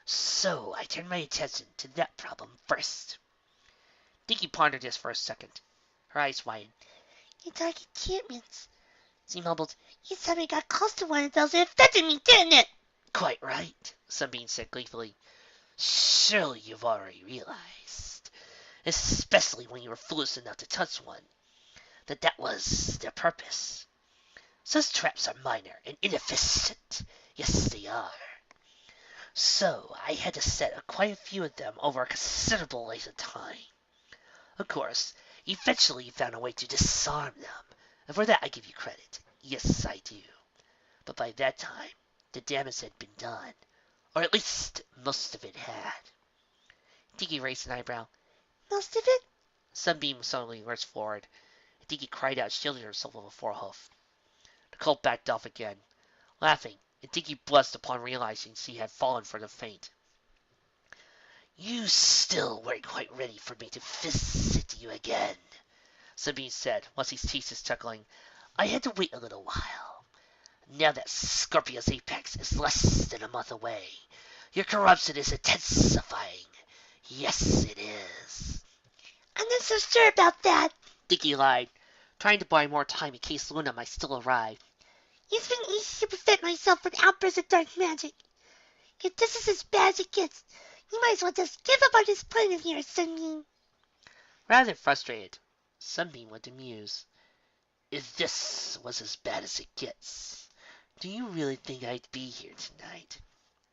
So I turned my attention to that problem first. Dinky pondered this for a second. Her eyes widened. Your dark enchantments. She mumbled. Each time I got close to one of those, it affected me, didn't it? Quite right, Sunbeam said gleefully. Surely you've already realized, especially when you were foolish enough to touch one, that was their purpose. Such traps are minor and inefficient. Yes, they are. So I had to set quite a few of them over a considerable length of time. Of course, eventually you found a way to disarm them, and for that I give you credit. Yes, I do. But by that time, the damage had been done, or at least most of it had. Dinky raised an eyebrow. Most of it? Sunbeam suddenly lurched forward, and Dinky cried out, shielding herself with a forehoof. The colt backed off again, laughing, and Dinky blushed upon realizing she had fallen for the feint. You still weren't quite ready for me to visit you again, Sunbeam said, once he ceased his chuckling. I had to wait a little while. Now that Scorpio's apex is less than a month away, your corruption is intensifying. Yes, it is. I'm not so sure about that, Dinky lied, trying to buy more time in case Luna might still arrive. It's been easy to prevent myself from outbursts of dark magic. If this is as bad as it gets, you might as well just give up on this plan of yours, Sunbeam. Rather than frustrated, Sunbeam went to muse. If this was as bad as it gets, do you really think I'd be here tonight?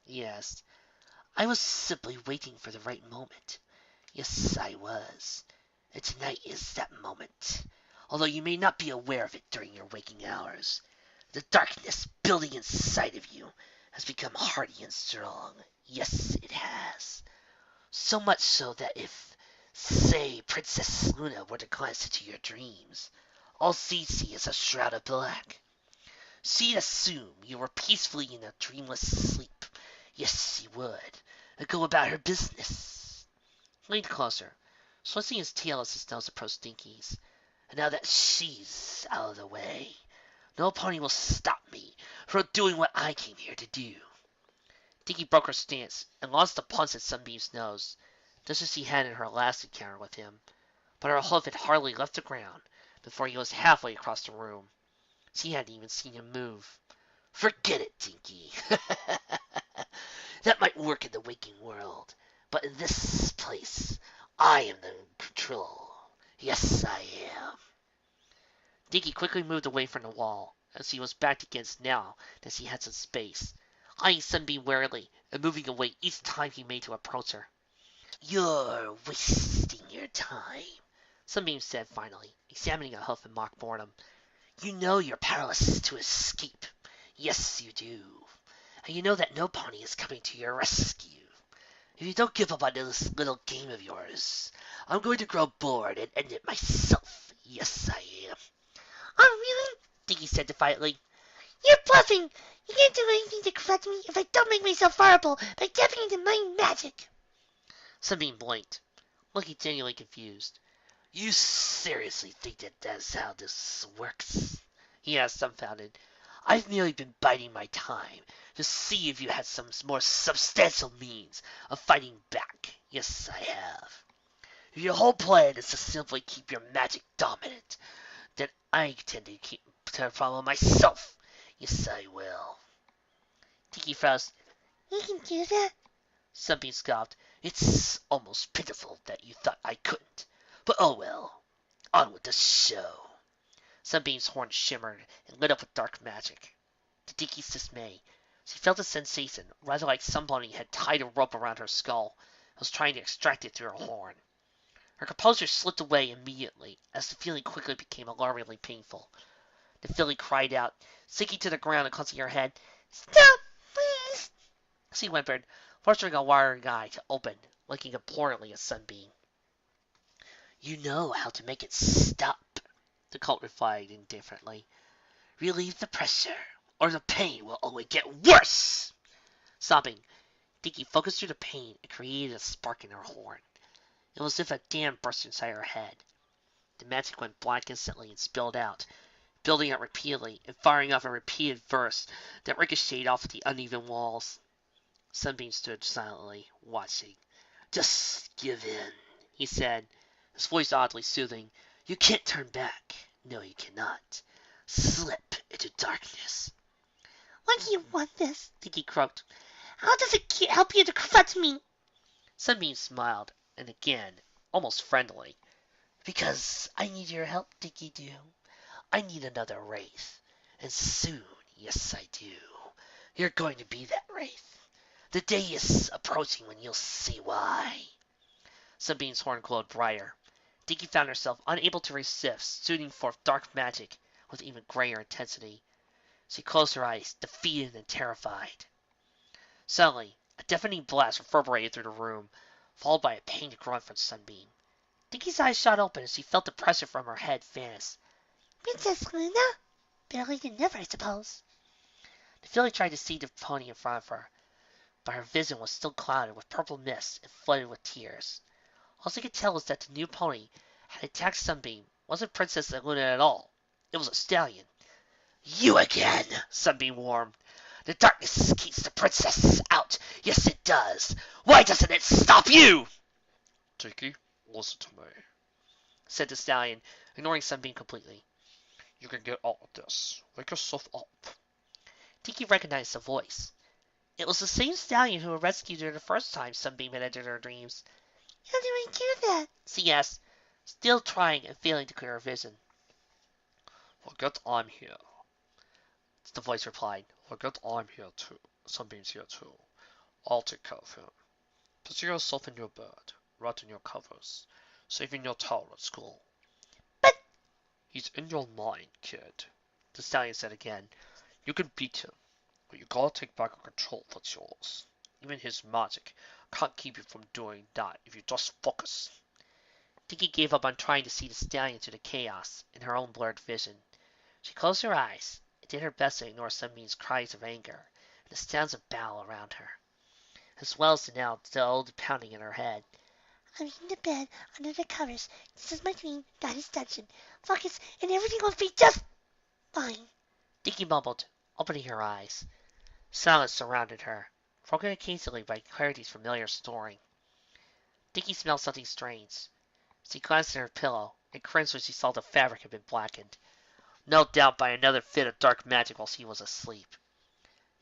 He asked. I was simply waiting for the right moment. Yes, I was. And tonight is that moment, although you may not be aware of it during your waking hours. The darkness building inside of you has become hardy and strong. Yes, it has. So much so that if, say, Princess Luna were to glance into your dreams, all she'd see is a shroud of black. She'd assume you were peacefully in a dreamless sleep. Yes, she would. And go about her business. He leaned closer, twisting his tail as his nose approached Dinky's. And now that she's out of the way, no pony will stop me from doing what I came here to do. Dinky broke her stance and launched a punch at Sunbeam's nose, just as she had in her last encounter with him. But her hoof had hardly left the ground before he was halfway across the room. She hadn't even seen him move. Forget it, Dinky. That might work in the waking world, but in this place, I am in control. Yes, I am. Dinky quickly moved away from the wall, as he was backed against now that she had some space, eyeing Sunbeam warily and moving away each time he made to approach her. You're wasting your time, Sunbeam said finally, examining a hoof in mock boredom. You know you're powerless to escape. Yes, you do. And you know that no pony is coming to your rescue. If you don't give up on this little game of yours, I'm going to grow bored and end it myself. Yes, I am. Oh, really? Dinky said defiantly. You're bluffing! You can't do anything to correct me if I don't make myself horrible by tapping into my magic. Sunbeam blinked, looking genuinely confused. You seriously think that that's how this works? He asked, dumbfounded. I've merely been biding my time to see if you had some more substantial means of fighting back. Yes, I have. If your whole plan is to simply keep your magic dominant, then I intend to follow myself. Yes, I will. Tiki frowned. You can do that? Sunbeam scoffed. It's almost pitiful that you thought I couldn't. But oh well. On with the show. Sunbeam's horn shimmered and lit up with dark magic. To Dinky's dismay, she felt a sensation rather like somebody had tied a rope around her skull and was trying to extract it through her horn. Her composure slipped away immediately as the feeling quickly became alarmingly painful. The filly cried out, sinking to the ground and clutching her head. Stop, please! She whimpered, forcing a wiry eye to open, looking imploringly at Sunbeam. You know how to make it stop, the cult replied indifferently. Relieve the pressure, or the pain will only get worse. Sobbing, Dinky focused through the pain and created a spark in her horn. It was as if a dam burst inside her head. The magic went black instantly and spilled out, building up repeatedly and firing off a repeated burst that ricocheted off the uneven walls. Sunbeam stood silently, watching. Just give in, he said, his voice oddly soothing. You can't turn back. No, you cannot. Slip into darkness. Why do you want this? Dinky croaked. How does it help you to correct me? Sunbeam smiled, and again, almost friendly. Because I need your help, Dinky Doo. I need another wraith. And soon, yes I do. You're going to be that wraith. The day is approaching when you'll see why. Sunbeam's horn glowed brighter. Dinky found herself unable to resist, shooting forth dark magic with even greater intensity. She closed her eyes, defeated and terrified. Suddenly, a deafening blast reverberated through the room, followed by a pained grunt from Sunbeam. Dinky's eyes shot open as she felt the pressure from her head vanish. Princess Luna? Better than never, I suppose. The filly tried to see the pony in front of her, but her vision was still clouded with purple mist and flooded with tears. All she could tell was that the new pony had attacked Sunbeam wasn't Princess Luna at all. It was a stallion. You again, Sunbeam warned. The darkness keeps the princess out. Yes, it does. Why doesn't it stop you? Dinky, listen to me, said the stallion, ignoring Sunbeam completely. You can get out of this. Wake yourself up. Dinky recognized the voice. It was the same stallion who had rescued her the first time Sunbeam had entered her dreams. How do I do that? She asked, still trying and failing to clear her vision. Forget I'm here, the voice replied. Forget I'm here too. Sunbeam's here too. I'll take care of him. Picture yourself in your bed, wrapped in your covers, saving your towel at school. But he's in your mind, kid, the stallion said again. You can beat him, but you gotta take back control that's yours. Even his magic can't keep you from doing that if you just focus. Dinky gave up on trying to see the stallion through the chaos in her own blurred vision. She closed her eyes and did her best to ignore Sunbeam's cries of anger and the sounds of battle around her, as well as the now dulled pounding in her head. I'm in the bed, under the covers. This is my dream, that is dungeon. Focus, and everything will be just fine. Dinky mumbled, opening her eyes. Silence surrounded her, broken occasionally by Clarity's familiar snoring. Dinky smelled something strange. She glanced at her pillow and cringed when she saw the fabric had been blackened, no doubt by another fit of dark magic while she was asleep.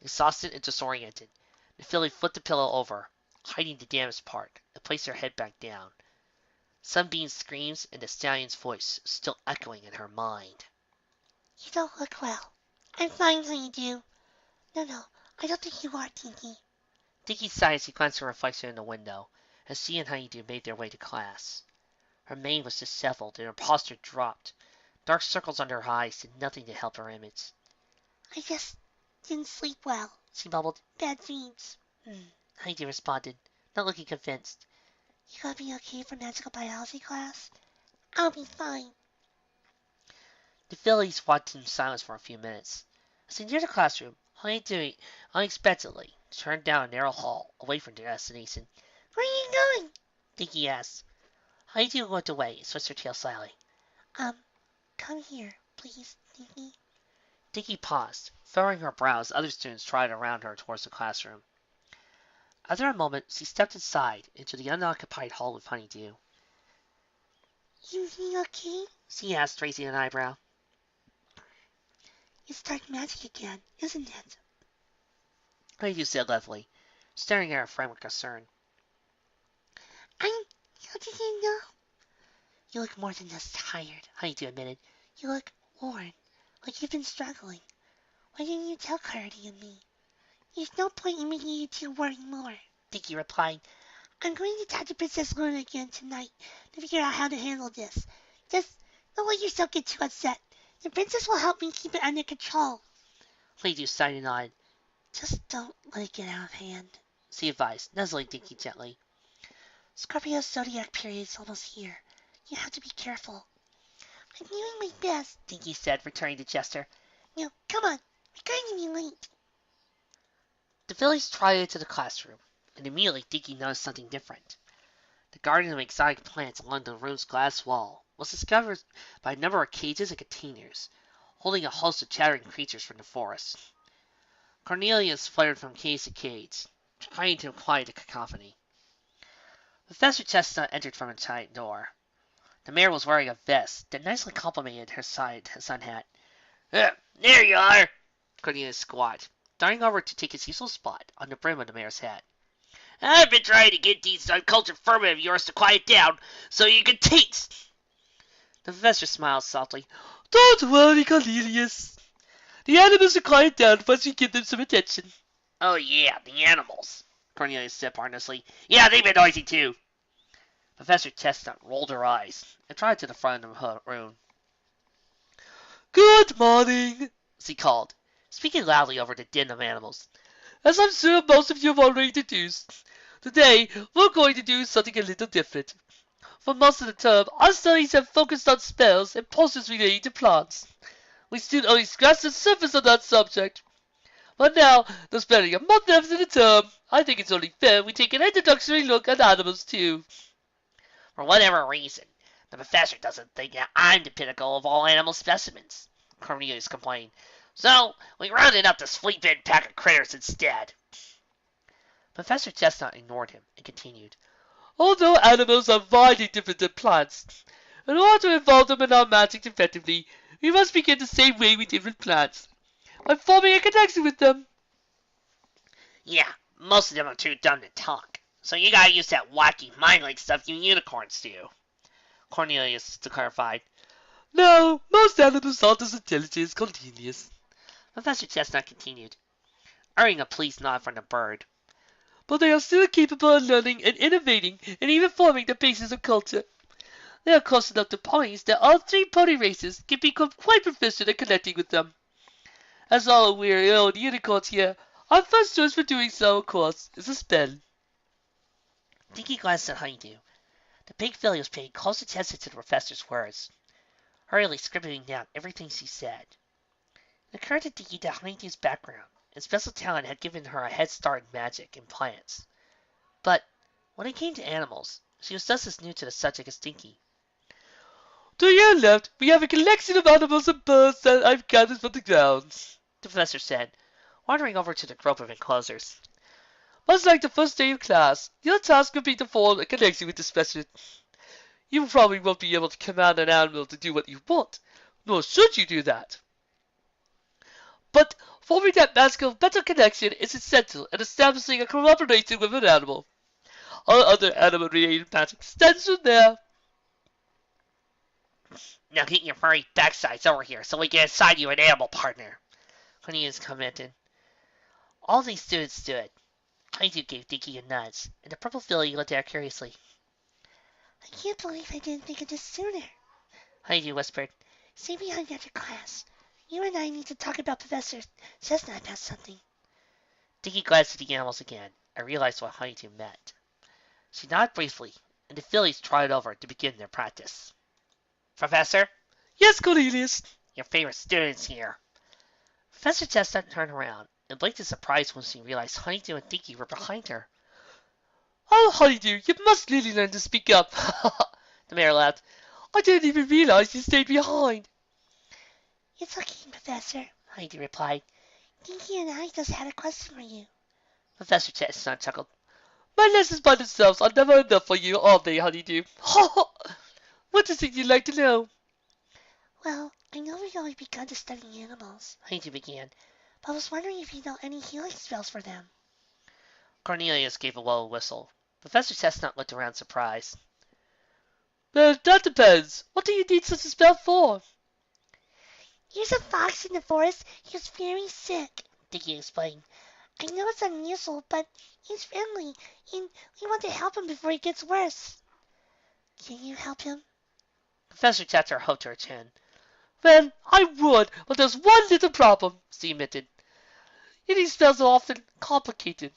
Exhausted and disoriented, the filly flipped the pillow over, hiding the damaged part, and placed her head back down. Sunbeam's screams and the stallion's voice still echoing in her mind. You don't look well. I'm fine, Honeydew. No, I don't think you are, Dinky. Dinky sighed as she glanced at her reflection in the window, as she and Honeydew made their way to class. Her mane was disheveled and her posture dropped. Dark circles under her eyes did nothing to help her image. I just didn't sleep well. She mumbled. Bad dreams. Honeydew responded, not looking convinced. You gonna be okay for magical biology class? I'll be fine. The fillies watched in silence for a few minutes. As they neared the classroom, Honeydew unexpectedly turned down a narrow hall away from their destination. Where are you going? Dinky asked. Honeydew looked away and switched her tail slyly. Come here, please, Dinky. Dinky paused, furrowing her brows as other students trotted around her towards the classroom. After a moment, she stepped inside into the unoccupied hall with Honeydew. You okay? She asked, raising an eyebrow. It's dark magic again, isn't it? Honeydew said levelly, staring at her friend with concern. How did you know? You look more than just tired, Honeydew admitted. You look worn, like you've been struggling. Why didn't you tell Clarity and me? There's no point in making you two worry more. Dinky replied. I'm going to talk to Princess Luna again tonight to figure out how to handle this. Just don't let yourself get too upset. The princess will help me keep it under control. Honeydew sighed and nodded. Just don't let it get out of hand, she advised, nuzzling Dinky gently. Scorpio's zodiac period is almost here. You have to be careful. I'm doing my best, Dinky said, returning to Chester. Now, come on. We're going to be late. The fillies trotted into the classroom, and immediately Dinky noticed something different. The garden of exotic plants along the room's glass wall was discovered by a number of cages and containers, holding a host of chattering creatures from the forest. Cornelius fluttered from cage to cage, trying to quiet the cacophony. Professor Chestnut entered from a side door. The mayor was wearing a vest that nicely complemented her sun hat. There you are, Cornelius squawked, darting over to take his usual spot on the brim of the mayor's hat. I've been trying to get these uncultured vermin of yours to quiet down so you can taste. The professor smiled softly. Don't worry, Cornelius. The animals will quiet down once you give them some attention. Oh, yeah, the animals, Cornelius said earnestly. Yeah, they've been noisy, too. Professor Chestnut rolled her eyes and trotted to the front of the room. Good morning, she called, speaking loudly over the din of animals. As I'm sure most of you have already deduced, today we're going to do something a little different. For most of the term, our studies have focused on spells and potions relating to plants. We still only scratched the surface of that subject. But now, there's barely a month left in the term, I think it's only fair we take an introductory look at animals too. For whatever reason, the professor doesn't think that I'm the pinnacle of all animal specimens, Cornelius complained. So, we rounded up this flea-bitten pack of critters instead. Professor Chestnut ignored him and continued. Although animals are widely different than plants, in order to involve them in our magic effectively, we must begin the same way with different plants, by forming a connection with them. Yeah, most of them are too dumb to talk, so you gotta use that wacky mind-like stuff you unicorns do, Cornelius clarified. No, most animals aren't as intelligent as Cornelius. Professor Chestnut continued, earning a pleased nod from the bird. But they are still capable of learning and innovating and even forming the basis of culture. They are close enough to ponies that all three pony races can become quite proficient at connecting with them. As all weary old unicorns here, our first choice for doing so, of course, is a spell. Dinky glanced at Honeydew. The big filly was paying close attention to the professor's words, hurriedly scribbling down everything she said. It occurred to Dinky that Honeydew's background and special talent had given her a head start in magic and plants. But when it came to animals, she was just as new to the subject as Dinky. To your left, we have a collection of animals and birds that I've gathered from the grounds, the professor said, wandering over to the group of enclosures. Much like the first day of class, your task will be to form a connection with the specimen. You probably won't be able to command an animal to do what you want, nor should you do that. But forming that magical mental connection is essential in establishing a collaboration with an animal. All other animal-related magic stems from there. Now get your furry backsides over here so we can assign you an animal partner, Cornelius commented. All these students stood. Honeydew gave Dinky a nudge, and the purple filly looked at her curiously. I can't believe I didn't think of this sooner, Honeydew whispered. Stay behind after class. You and I need to talk about Professor Chestnut about something. Dinky glanced at the animals again and realized what Honeydew meant. She nodded briefly, and the fillies trotted over to begin their practice. Professor? Yes, Cornelius? Your favorite student's here. Professor Chestnut turned around and blinked in surprise when she realized Honeydew and Dinky were behind her. Oh, Honeydew, you must really learn to speak up, the mayor laughed. I didn't even realize you stayed behind. It's okay, Professor, Honeydew replied. Dinky and I just had a question for you. Professor Chestnut chuckled. My lessons by themselves are never enough for you, are they, Honeydew? What is it you'd like to know? Well, I know we've only begun to study animals, Honeydew began, but I was wondering if you know any healing spells for them. Cornelius gave a low whistle. Professor Chestnut looked around surprised. Well, that depends. What do you need such a spell for? Here's a fox in the forest. He was very sick, Dinky explained. I know it's unusual, but he's friendly, and we want to help him before he gets worse. Can you help him? Professor Chatter hugged her chin. Well, I would, but there's one little problem, she admitted. Healing spells are often complicated.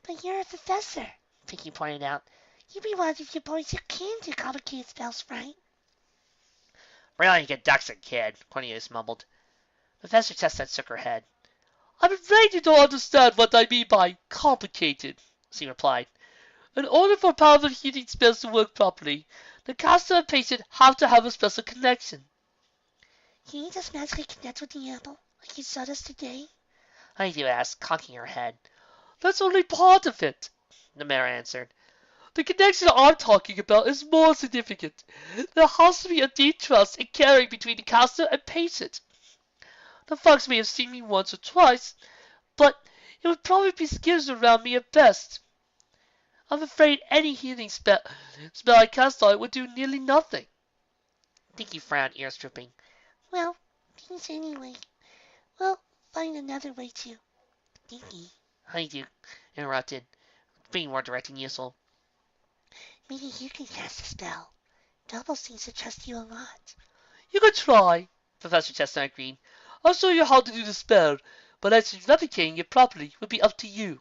But you're a professor, Dinky pointed out. You'd be one of the few boys who can do complicated spells, right? Really good ducks, kid, Cornelius mumbled. Professor Chestnut shook her head. I'm afraid you don't understand what I mean by complicated, she replied. In order for powerful healing spells to work properly, the caster and patient have to have a special connection. Can you just magically connect with the animal, like you showed us today? Honeydew asked, cocking her head. That's only part of it, the mayor answered. The connection I'm talking about is more significant. There has to be a deep trust and caring between the caster and patient. The fox may have seen me once or twice, but it would probably be skitters around me at best. I'm afraid any healing spell I cast on it would do nearly nothing. Dinky frowned, ears dripping. Well, thanks anyway. We'll find another way to. Dinky, Honeydew interrupted, being more direct and useful. Maybe you can cast a spell. Double seems to trust you a lot. You could try, Professor Chestnut agreed. I'll show you how to do the spell, but as to replicating it properly would be up to you.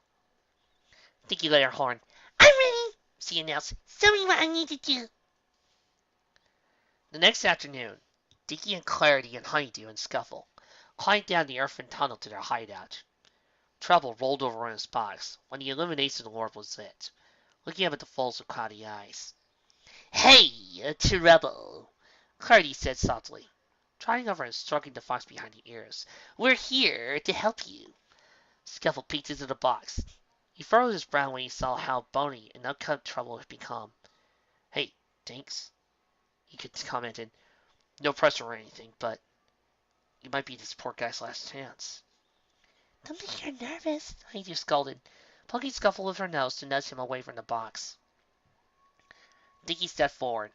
Dinky let her horn. I'm ready, she announced. Show me what I need to do. The next afternoon, Dinky and Clarity and Honeydew and Scuffle climbed down the earthen tunnel to their hideout. Trouble rolled over on his box when the illumination orb was lit, looking up at the folds of cloudy eyes. Hey, Trouble, Clarity said softly. trotting over and stroking the fox behind the ears. We're here to help you. Scuffle peeked into the box. He furrowed his brow when he saw how bony and uncut Trouble had become. Hey, Dinks, he commented. No pressure or anything, but you might be this poor guy's last chance. Don't think you're nervous, Heidi scolded, poking Scuffle with her nose to nudge him away from the box. Dinky stepped forward.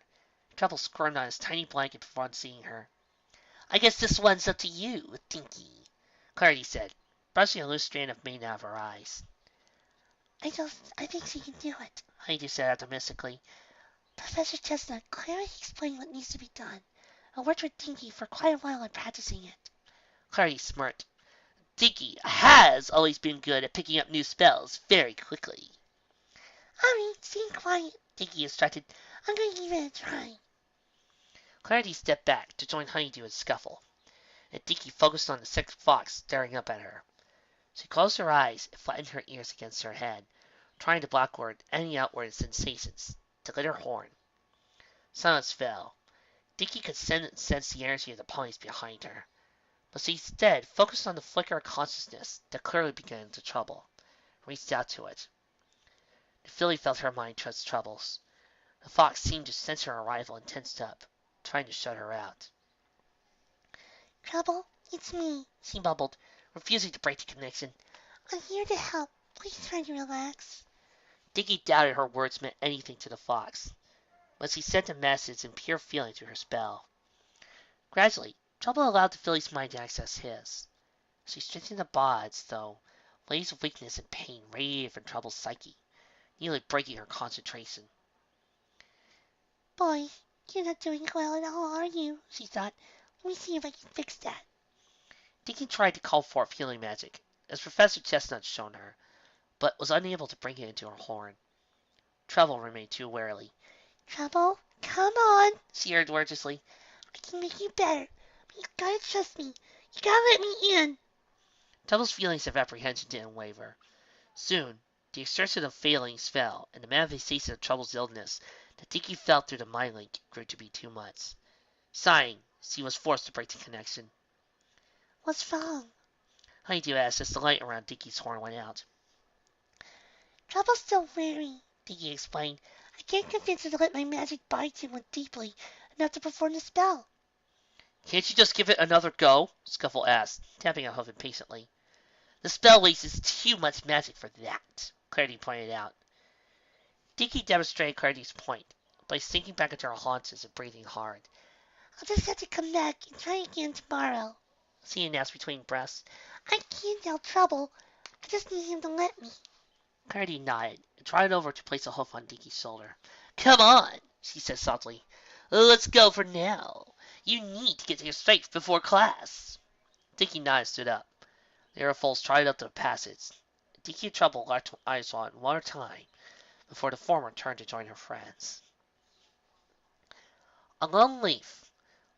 Trouble squirmed on his tiny blanket before unseating her. I guess this one's up to you, Dinky, Clarity said, brushing a loose strand of mane out of her eyes. I think she can do it, Heidi said optimistically. Professor Chestnut clearly explained what needs to be done. I worked with Dinky for quite a while on practicing it. Clarity smirked. Dinky has always been good at picking up new spells very quickly. Stay quiet, Dinky instructed. I'm going to give it a try. Clarity stepped back to join Honeydew in Scuffle, and Dinky focused on the sick fox staring up at her. She closed her eyes and flattened her ears against her head, trying to block any outward sensations to lit her horn. Silence fell. Dinky could sense the energy of the ponies behind her, but she instead focused on the flicker of consciousness that clearly began to trouble, and reached out to it. The filly felt her mind trust troubles. The fox seemed to sense her arrival and tensed up, trying to shut her out. Trouble, it's me, she mumbled, refusing to break the connection. I'm here to help. Please try to relax. Dinky doubted her words meant anything to the fox, but she sent a message in pure feeling through her spell. Gradually, Trouble allowed the filly's mind to access his. She strengthened the bonds, though waves of weakness and pain radiated from Trouble's psyche, nearly breaking her concentration. Boy, you're not doing well at all, are you? She thought. Let me see if I can fix that. Dinky tried to call forth healing magic, as Professor Chestnut had shown her, but was unable to bring it into her horn. Trouble remained too warily. Trouble, come on, she urged wordlessly. I can make you better, but you gotta trust me. You gotta let me in. Trouble's feelings of apprehension didn't waver. Soon, the exertion of failings fell, and the manifestation of Trouble's illness that Dinky felt through the mind link grew to be too much. Sighing, she was forced to break the connection. What's wrong? Honeydew asked as the light around Dinky's horn went out. Trouble's still weary, Dinky explained. I can't convince her to let my magic bite him deeply enough to perform the spell. Can't you just give it another go? Scuffle asked, tapping a hoof impatiently. The spell wastes too much magic for that, Clarity pointed out. Dinky demonstrated Clarity's point by sinking back into her haunches and breathing hard. I'll just have to come back and try again tomorrow, she announced between breaths. I can't tell Trouble. I just need him to let me. Clarity nodded and trotted over to place a hoof on Dinky's shoulder. Come on, she said softly. Let's go for now. You need to get to your strength before class. Dinky nodded and stood up. The airfoals trotted up the passage. Dinky and Trouble locked eyes on one at a time before the former turned to join her friends. A lone leaf,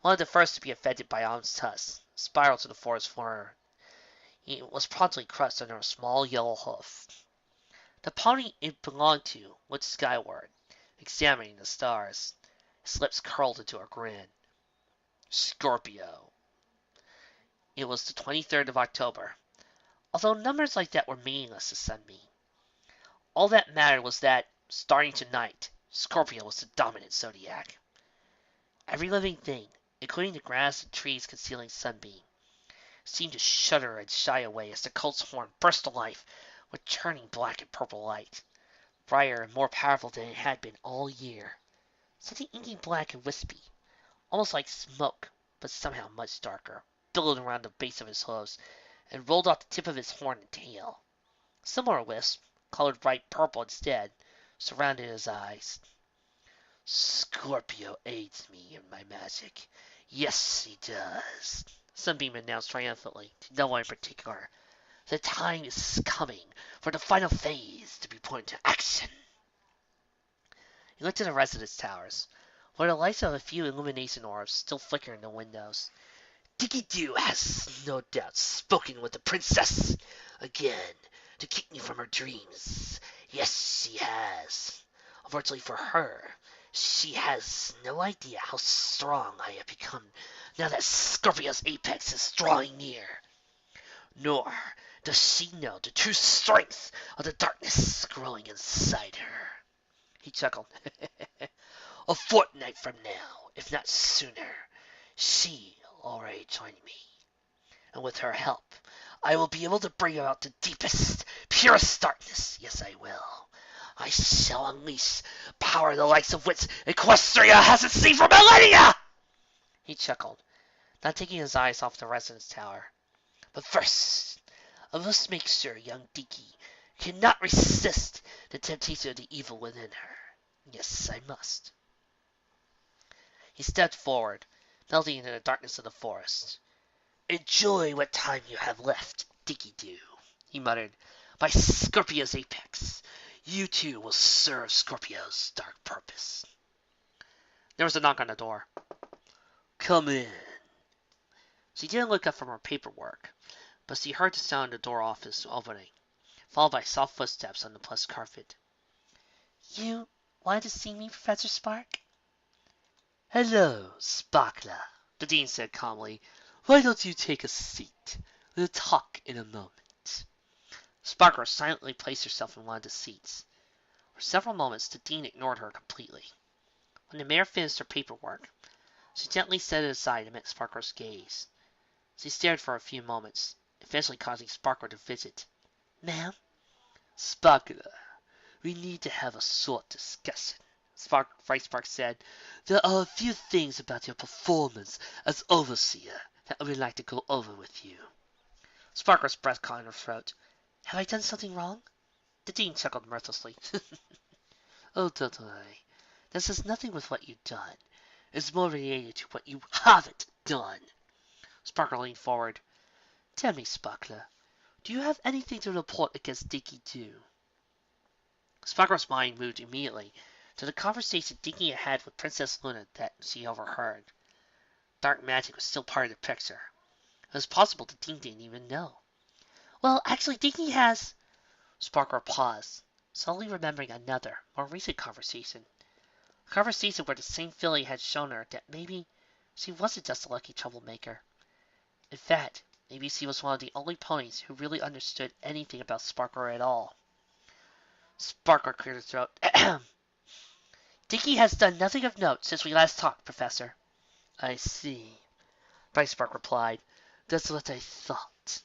one of the first to be affected by Autumn's tusk, spiraled to the forest floor. It was promptly crushed under a small yellow hoof. The pony it belonged to looked skyward, examining the stars. His lips curled into a grin. Scorpio. It was the 23rd of October, although numbers like that were meaningless to Sunbeam. All that mattered was that, starting tonight, Scorpio was the dominant zodiac. Every living thing, including the grass and trees concealing Sunbeam, seemed to shudder and shy away as the colt's horn burst to life with churning black and purple light, brighter and more powerful than it had been all year. Something inky black and wispy, almost like smoke, but somehow much darker, billowed around the base of his hooves and rolled off the tip of his horn and tail. Similar wisps, colored bright purple instead, surrounded his eyes. Scorpio aids me in my magic. Yes, he does, Sunbeam announced triumphantly, to no one in particular. The time is coming for the final phase to be put into action. He looked at the residence towers, where the lights of a few illumination orbs still flickered in the windows. Dinky Doo has no doubt spoken with the princess again to keep me from her dreams. Yes, she has. Unfortunately for her, She has no idea how strong I have become now that Scorpio's apex is drawing near. Nor does she know the true strength of the darkness growing inside her. He chuckled. A fortnight from now, if not sooner, she'll already join me. And with her help, I will be able to bring her out the deepest, purest darkness. Yes, I will. I shall unleash power the likes of which Equestria hasn't seen for millennia! He chuckled, not taking his eyes off the residence tower. But first, I must make sure young Dinky cannot resist the temptation of the evil within her. Yes, I must. He stepped forward, melting into the darkness of the forest. Enjoy what time you have left, Dinky Doo, he muttered. By Scorpio's apex, you too will serve Scorpio's dark purpose. There was a knock on the door. Come in. She didn't look up from her paperwork, but she heard the sound of the door office opening, followed by soft footsteps on the plush carpet. You wanted to see me, Professor Spark? Hello, Sparkler, the dean said calmly. Why don't you take a seat? We'll talk in a moment. Sparkler silently placed herself in one of the seats. For several moments, the dean ignored her completely. When the mayor finished her paperwork, she gently set it aside amid Sparkler's gaze. She stared for a few moments, eventually causing Sparkler to fidget. Ma'am? Sparkler, we need to have a short discussion, Vice Spark said. There are a few things about your performance as overseer that I would like to go over with you. Sparkler's breath caught in her throat. Have I done something wrong? The dean chuckled mirthlessly. Oh, don't worry. This has nothing with what you've done. It's more related to what you haven't done. Sparkler leaned forward. Tell me, Sparkler, do you have anything to report against Dinky Doo? Sparkler's mind moved immediately to the conversation Dinky had with Princess Luna that she overheard. Dark magic was still part of the picture. It was possible the Dean didn't even know. Well, actually, Dinky has... Sparkler paused, suddenly remembering another, more recent conversation. A conversation where the same feeling had shown her that maybe she wasn't just a lucky troublemaker. In fact, maybe she was one of the only ponies who really understood anything about Sparkler at all. Sparkler cleared his throat. Dinky has done nothing of note since we last talked, Professor. I see, Vice Spark replied. That's what I thought.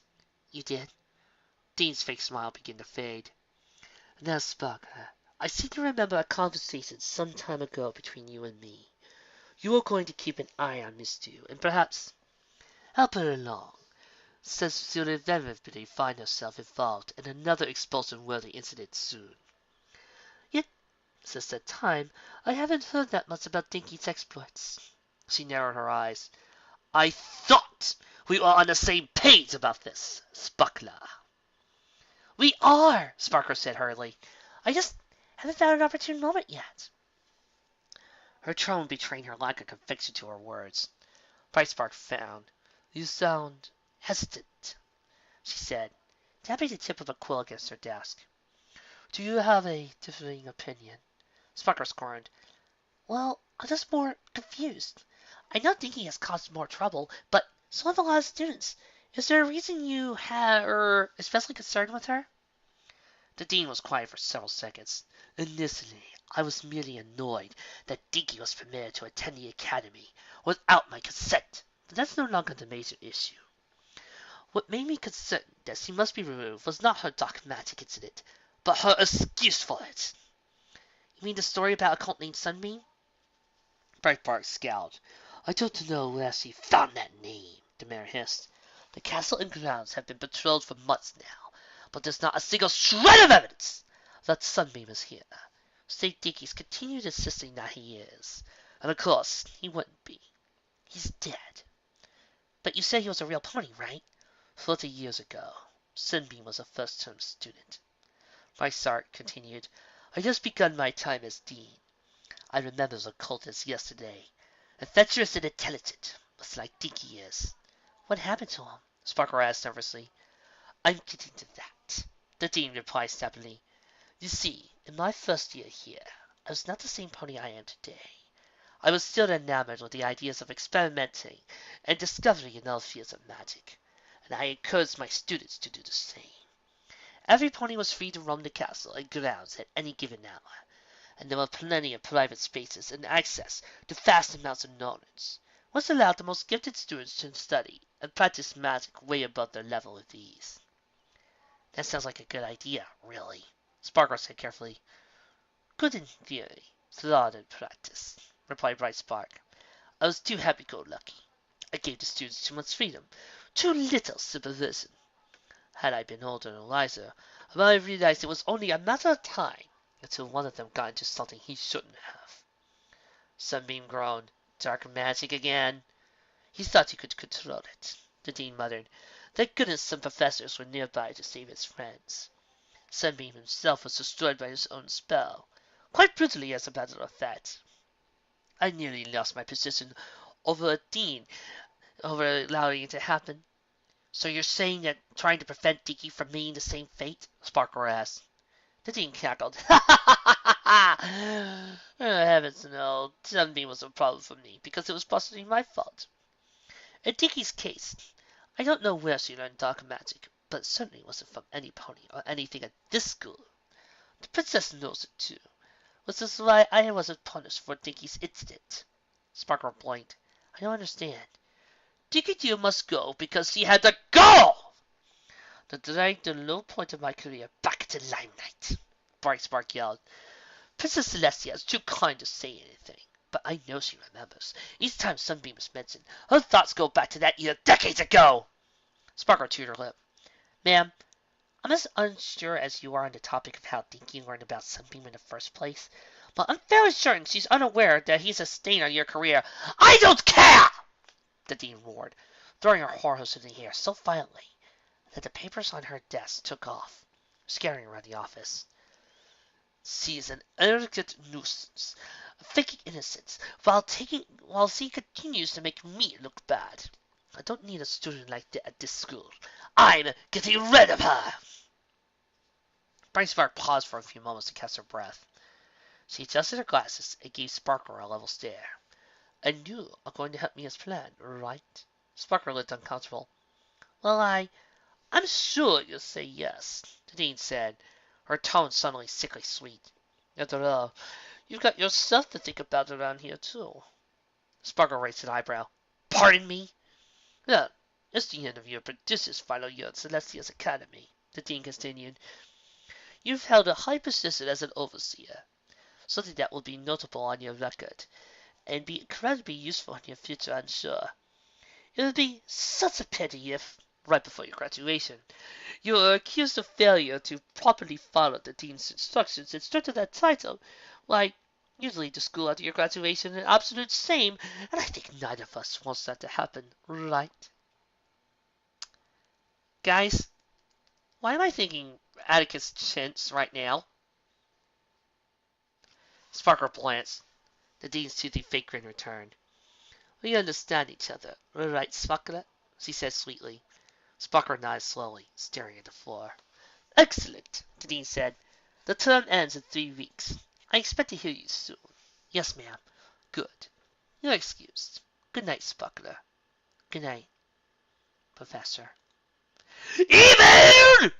You did? Dean's fake smile began to fade. Now, Sparkler, I seem to remember a conversation some time ago between you and me. You were going to keep an eye on Miss Doo, and perhaps help her along, since she'll inevitably find herself involved in another expulsion-worthy incident soon. Yet, since that time, I haven't heard that much about Dinky's exploits. She narrowed her eyes. I thought we were on the same page about this, Sparkler. We are, Sparkler said hurriedly. I just haven't found an opportune moment yet. Her tone betraying her lack of conviction to her words. Bright Spark frowned. You sound hesitant, she said, tapping the tip of a quill against her desk. Do you have a differing opinion? Sparkler scorned. Well, I'm just more confused. I know Dinky has caused more trouble, but so have a lot of students. Is there a reason you are especially concerned with her? The dean was quiet for several seconds. Initially, I was merely annoyed that Dinky was permitted to attend the academy without my consent, but that's no longer the major issue. What made me concerned that she must be removed was not her dark magic incident, but her excuse for it. You mean the story about a cult named Sunbeam? Breitbart scowled. I don't know where she found that name, the mayor hissed. The castle and grounds have been patrolled for months now, but there's not a single shred of evidence that Sunbeam is here. State Dinky's continued insisting that he is, and of course he wouldn't be. He's dead. But you said he was a real pony, right? 40 years ago, Sunbeam was a first-term student. Vice continued. I just begun my time as dean. I remember the cult as yesterday. Adventurous and intelligent, just like Dinky is. What happened to him? Sparkler asked nervously. I'm getting to that, the dean replied stubbornly. You see, in my first year here, I was not the same pony I am today. I was still enamored with the ideas of experimenting and discovery in all fields of magic, and I encouraged my students to do the same. Every pony was free to roam the castle and grounds at any given hour, and there were plenty of private spaces and access to vast amounts of knowledge, which allowed the most gifted students to study and practice magic way above their level with ease. That sounds like a good idea, really, Sparkle said carefully. Good in theory, flawed in practice, replied Bright Spark. I was too happy-go-lucky. I gave the students too much freedom, too little supervision. Had I been older and wiser, I might have realized it was only a matter of time until one of them got into something he shouldn't have. Sunbeam groaned. Dark magic again. He thought he could control it. The dean muttered. Thank goodness some professors were nearby to save his friends. Sunbeam himself was destroyed by his own spell. Quite brutally, as a matter of fact. I nearly lost my position over a dean over allowing it to happen. So you're saying that trying to prevent Dinky from meeting the same fate? Sparkle asked. The dean cackled. Heavens no, Sunbeam was a problem for me because it was possibly my fault. In Dinky's case, I don't know where she learned dark magic, but it certainly wasn't from any pony or anything at this school. The princess knows it too, which is why I wasn't punished for Dinky's incident. Sparkle blinked. I don't understand. Dinky Doo must go because she had the gall to drag the low point of my career back into limelight. Bright Spark yelled. Princess Celestia is too kind to say anything, but I know she remembers. Each time Sunbeam is mentioned, her thoughts go back to that year decades ago. Sparkle chewed her lip. Ma'am, I'm as unsure as you are on the topic of how Dinky learned about Sunbeam in the first place, but I'm fairly certain she's unaware that he's a stain on your career. I don't care! The dean roared, throwing her horrors in the air so violently that the papers on her desk took off, scattering around the office. She is an arrogant nuisance, faking innocence, while she continues to make me look bad. I don't need a student like that at this school. I'm getting rid of her! Bright Spark paused for a few moments to catch her breath. She adjusted her glasses and gave Sparkle a level stare. And you are going to help me as planned, right? Sparkle looked uncomfortable. Well, I'm sure you'll say yes, the dean said, her tone suddenly sickly sweet. After all, you've got yourself to think about around here, too. Sparkle raised an eyebrow. Pardon me? Well, it's the end of your prodigious final year at Celestia's Academy, the dean continued. You've held a high position as an overseer, something that will be notable on your record, and be incredibly useful in your future, I'm sure. It would be such a pity if, right before your graduation, you were accused of failure to properly follow the dean's instructions and stripped of that title. Why, you'd leave the school after your graduation in absolute shame, and I think neither of us wants that to happen, right? Guys, why am I thinking Atticus Chintz right now? Sparkle glanced. The dean's toothy fake grin returned. We understand each other, right, Sparkle? She said sweetly. Sparkle nodded slowly, staring at the floor. Excellent, the dean said. The term ends in 3 weeks. I expect to hear you soon. Yes, ma'am. Good. You're excused. Good night, Sparkler. Good night, Professor. Evil!